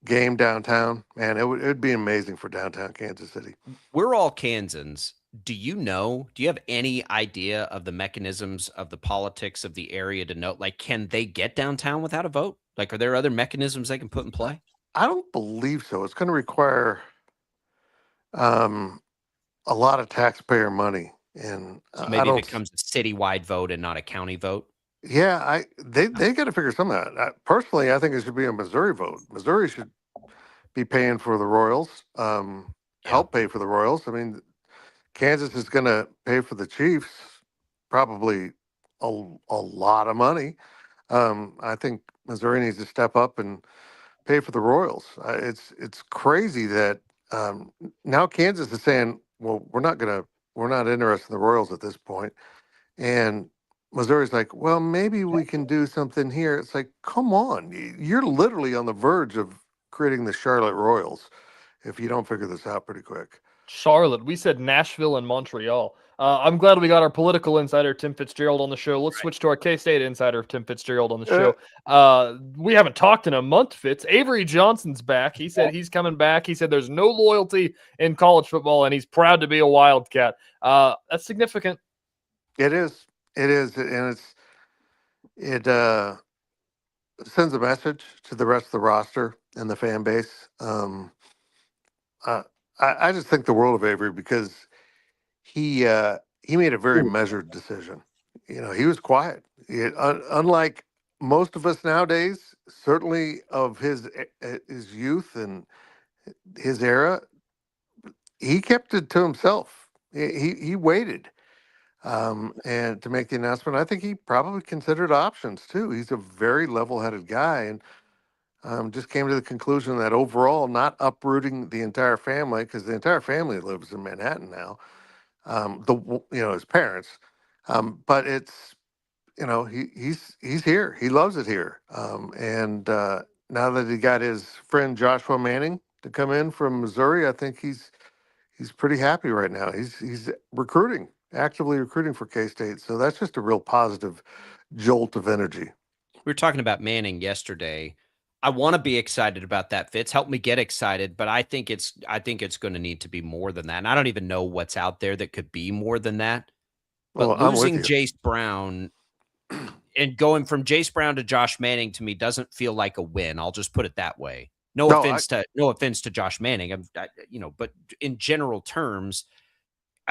game downtown? Man, it'd be amazing for downtown Kansas City. We're all Kansans. Do you have any idea of the mechanisms of the politics of the area to know, like, can they get downtown without a vote? Like, are there other mechanisms they can put in play? I don't believe so. It's going to require a lot of taxpayer money, and so maybe it becomes a citywide vote and not a county vote. Yeah, they got to figure something out. Personally, I think it should be a Missouri vote. Missouri should be paying for the Royals, help pay for the Royals. I mean, Kansas is going to pay for the Chiefs, probably a lot of money. I think Missouri needs to step up and pay for the Royals. It's crazy that now Kansas is saying, well, we're not interested in the Royals at this point. And Missouri's like, well, maybe we can do something here. It's like, come on. You're literally on the verge of creating the Charlotte Royals if you don't figure this out pretty quick. Charlotte. We said Nashville and Montreal. I'm glad we got our political insider, Tim Fitzgerald, on the show. Let's switch to our K-State insider, Tim Fitzgerald, on the show. We haven't talked in a month, Fitz. Avery Johnson's back. He said he's coming back. He said there's no loyalty in college football, and he's proud to be a Wildcat. That's significant. It is. It is. And it sends a message to the rest of the roster and the fan base. I just think the world of Avery because he made a very measured decision. He was quiet. Unlike most of us nowadays, certainly of his youth and his era, he kept it to himself. He waited and to make the announcement. I think he probably considered options too. He's a very level-headed guy, and just came to the conclusion that overall, not uprooting the entire family, because the entire family lives in Manhattan now, his parents, but it's, he's here. He loves it here. And now that he got his friend Joshua Manning to come in from Missouri, I think he's pretty happy right now. He's actively recruiting for K-State. So that's just a real positive jolt of energy. We were talking about Manning yesterday. I want to be excited about that, Fitz. Help me get excited, but I think it's going to need to be more than that. And I don't even know what's out there that could be more than that. But losing Jace Brown and going from Jace Brown to Josh Manning to me doesn't feel like a win. I'll just put it that way. No offense to Josh Manning, but in general terms,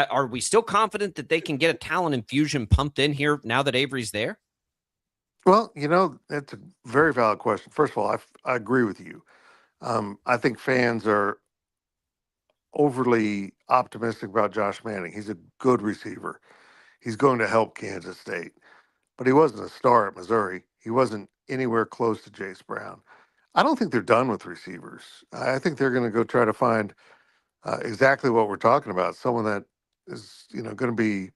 are we still confident that they can get a talent infusion pumped in here now that Avery's there? Well, that's a very valid question. First of all, I agree with you. I think fans are overly optimistic about Josh Manning. He's a good receiver. He's going to help Kansas State. But he wasn't a star at Missouri. He wasn't anywhere close to Jace Brown. I don't think they're done with receivers. I think they're going to go try to find exactly what we're talking about, someone that is, going to be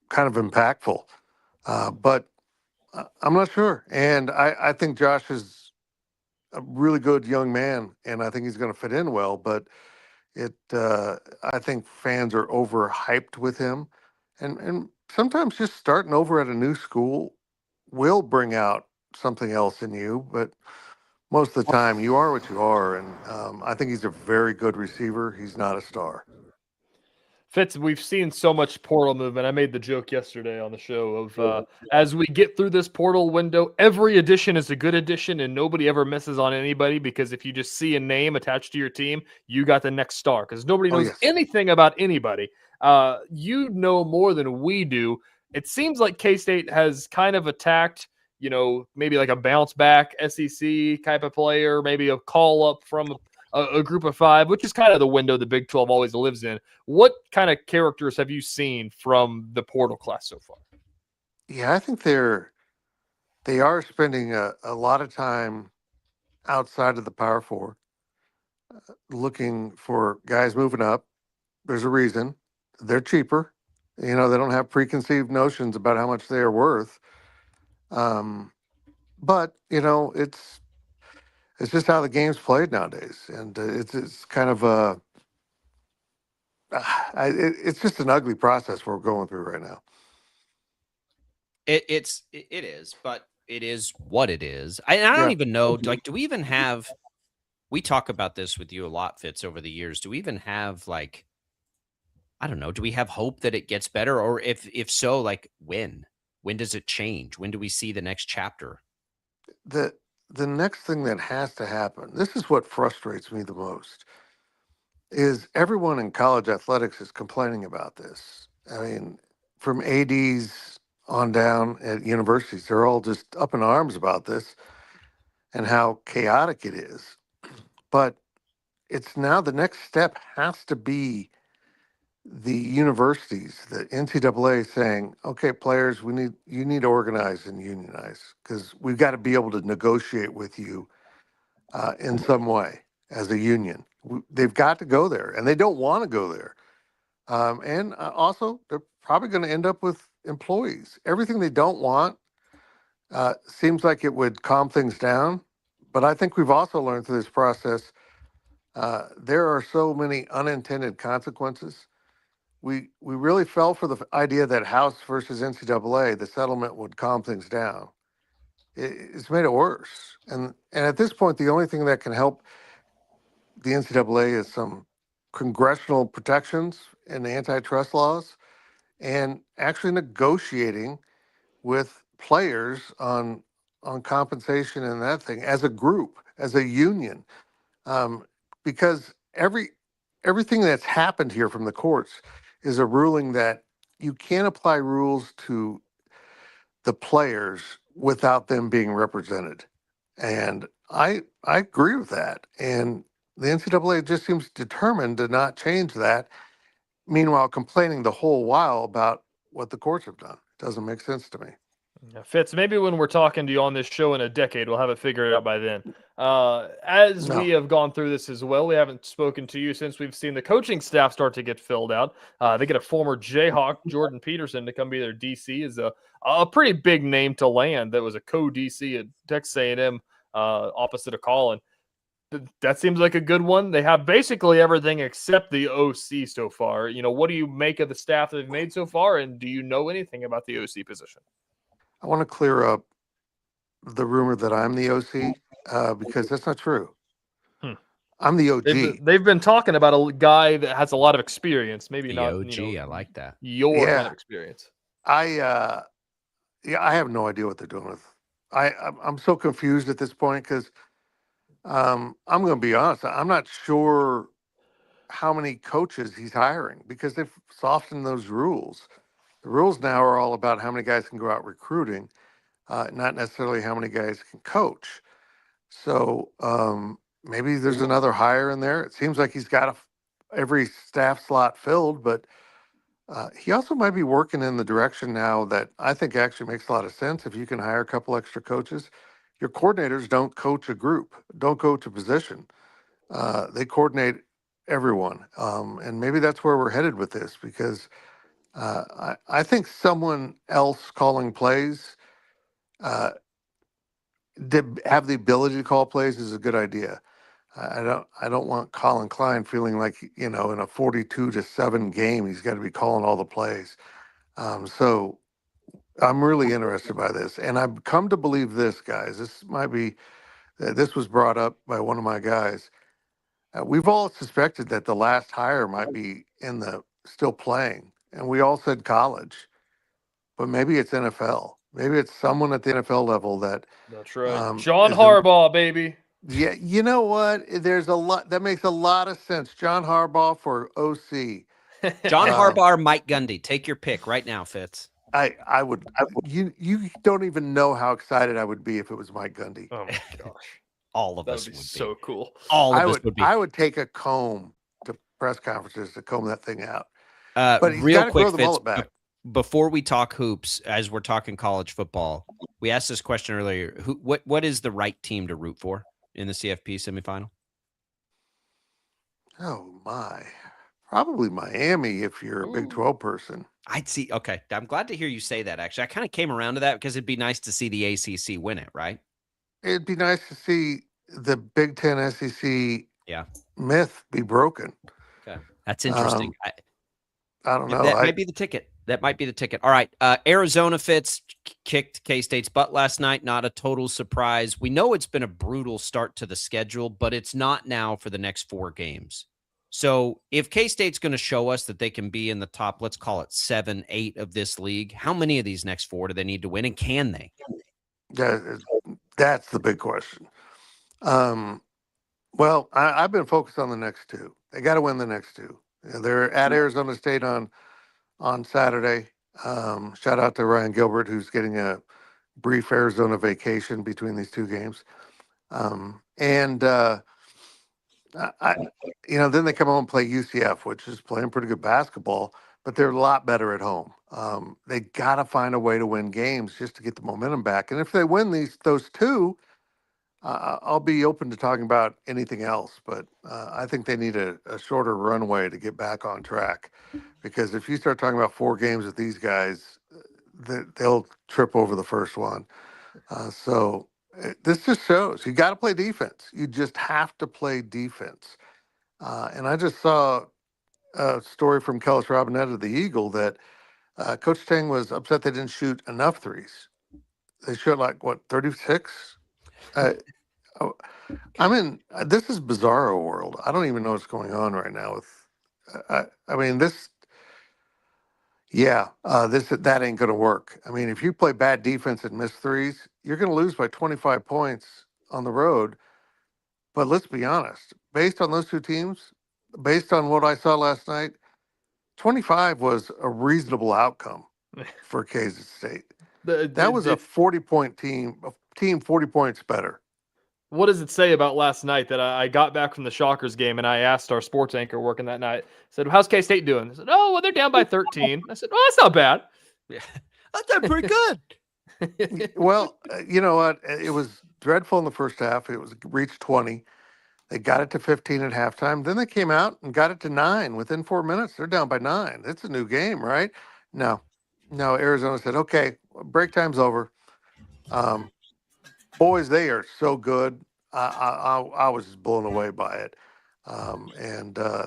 kind of impactful. But I'm not sure. And I think Josh is a really good young man, and I think he's going to fit in well. But, I think fans are overhyped with him, and sometimes just starting over at a new school will bring out something else in you. But most of the time, you are what you are, and I think he's a very good receiver. He's not a star. Fitz, we've seen so much portal movement. I made the joke yesterday on the show of as we get through this portal window, every addition is a good addition and nobody ever misses on anybody, because if you just see a name attached to your team, you got the next star, because nobody knows anything about anybody. You know more than we do. It seems like K-State has kind of attacked, maybe like a bounce back SEC type of player, maybe a call up from a group of five, which is kind of the window the Big 12 always lives in. What kind of characters have you seen from the portal class so far? Yeah, I think they are spending a lot of time outside of the Power Four, looking for guys moving up. There's a reason. They're cheaper. They don't have preconceived notions about how much they are worth. But it's just how the game's played nowadays, and it's kind of it's just an ugly process we're going through right now. It is, but it is what it is. I don't even know. Like, do we even have? We talk about this with you a lot, Fitz, over the years. Do we even have I don't know. Do we have hope that it gets better, or if so, when? When does it change? When do we see the next chapter? The next thing that has to happen, this is what frustrates me the most, is everyone in college athletics is complaining about this. I mean, from ADs on down at universities, they're all just up in arms about this and how chaotic it is. But it's now the next step has to be the universities, the NCAA saying, okay, players, you need to organize and unionize, because we've got to be able to negotiate with you in some way as a union. They've got to go there, and they don't want to go there. And also, they're probably going to end up with employees. Everything they don't want seems like it would calm things down. But I think we've also learned through this process, there are so many unintended consequences. We really fell for the idea that House versus NCAA, the settlement would calm things down. It's made it worse. And at this point, the only thing that can help the NCAA is some congressional protections and antitrust laws, and actually negotiating with players on compensation and that thing as a group, as a union, because everything that's happened here from the courts is a ruling that you can't apply rules to the players without them being represented. And I agree with that. And the NCAA just seems determined to not change that. Meanwhile, complaining the whole while about what the courts have done. It doesn't make sense to me. Yeah, Fitz, maybe when we're talking to you on this show in a decade, we'll have it figured out by then. As we have gone through this as well, we haven't spoken to you since we've seen the coaching staff start to get filled out. They get a former Jayhawk, Jordan Peterson, to come be their DC. Is a pretty big name to land. That was a co-DC at Texas A&M, opposite of Colin. That seems like a good one. They have basically everything except the OC so far. What do you make of the staff they've made so far, and do you know anything about the OC position? I want to clear up the rumor that I'm the OC because that's not true. I'm the OG. They've been talking about a guy that has a lot of experience. Maybe the not OG. I like that. Your kind of experience. I have no idea what they're doing with. I'm so confused at this point because I'm going to be honest. I'm not sure how many coaches he's hiring because they've softened those rules. The rules now are all about how many guys can go out recruiting, not necessarily how many guys can coach. So maybe there's another hire in there. It seems like he's got every staff slot filled, but he also might be working in the direction now that I think actually makes a lot of sense. If you can hire a couple extra coaches, your coordinators don't coach a group, don't coach a position. They coordinate everyone. And maybe that's where we're headed with this because I think someone else calling plays, have the ability to call plays is a good idea. I don't want Colin Klein feeling like, in a 42-7 game, he's got to be calling all the plays. So I'm really interested by this, and I've come to believe this, guys. This was brought up by one of my guys. We've all suspected that the last hire might be still playing, and we all said college, but maybe it's NFL. Maybe it's someone at the NFL level that. That's right. John Harbaugh, baby. Yeah, you know what? There's a lot that makes a lot of sense. John Harbaugh for OC. John Harbaugh or Mike Gundy. Take your pick right now, Fitz. I would. You don't even know how excited I would be if it was Mike Gundy. Oh my gosh. All of that us would be would so cool. All of us would be. I would take a comb to press conferences to comb that thing out. But real quick, Fitz, back. Before we talk hoops, as we're talking college football, we asked this question earlier. What is the right team to root for in the CFP semifinal? Oh my, probably Miami if you're a Big 12 person. I'd see. Okay, I'm glad to hear you say that. Actually, I kind of came around to that because it'd be nice to see the ACC win it, right? It'd be nice to see the Big 10 SEC myth be broken. Okay, that's interesting. I don't know. That might be the ticket. That might be the ticket. All right. Arizona Fitz kicked K-State's butt last night. Not a total surprise. We know it's been a brutal start to the schedule, but it's not now for the next 4 games. So if K-State's going to show us that they can be in the top, let's call it 7, 8 of this league, how many of these next 4 do they need to win, and can they? Yeah, that's the big question. Well, I've been focused on the next 2. They got to win the next 2. They're at Arizona State on Saturday. Shout out to Ryan Gilbert, who's getting a brief Arizona vacation between these 2 games. Then they come home and play UCF, which is playing pretty good basketball, but they're a lot better at home. They got to find a way to win games just to get the momentum back. And if they win those 2, I'll be open to talking about anything else, but I think they need a shorter runway to get back on track, because if you start talking about 4 games with these guys, they'll trip over the first one. So this just shows you got to play defense. You just have to play defense. And I just saw a story from Kellis Robinette of the Eagle that Coach Tang was upset they didn't shoot enough threes. They shot 36? This is bizarro world. I don't even know what's going on right now with, that ain't going to work. I mean, if you play bad defense and miss threes, you're going to lose by 25 points on the road. But let's be honest, based on those 2 teams, based on what I saw last night, 25 was a reasonable outcome for KState. That was a 40-point team, 40 points better. What does it say about last night that I got back from the Shockers game and I asked our sports anchor working that night, I said, how's K-State doing? They said, they're down by 13. I said, that's not bad. Yeah, that's pretty good. Well, you know what? It was dreadful in the first half. It reached 20. They got it to 15 at halftime. Then they came out and got it to 9 within 4 minutes. They're down by 9. It's a new game, right? No, Arizona said, okay, break time's over. Boys, they are so good. I was just blown away by it.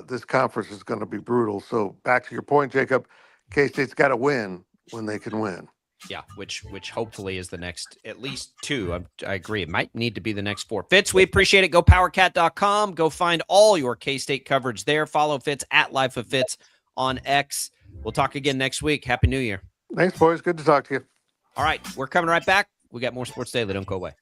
This conference is going to be brutal. So back to your point, Jacob, K-State's got to win when they can win. Yeah, which hopefully is the next at least 2. I agree. It might need to be the next 4. Fitz, we appreciate it. Go powercat.com. Go find all your K-State coverage there. Follow Fitz at Life of Fitz on X. We'll talk again next week. Happy New Year. Thanks, boys. Good to talk to you. All right, we're coming right back. We got more Sports Daily. Don't go away.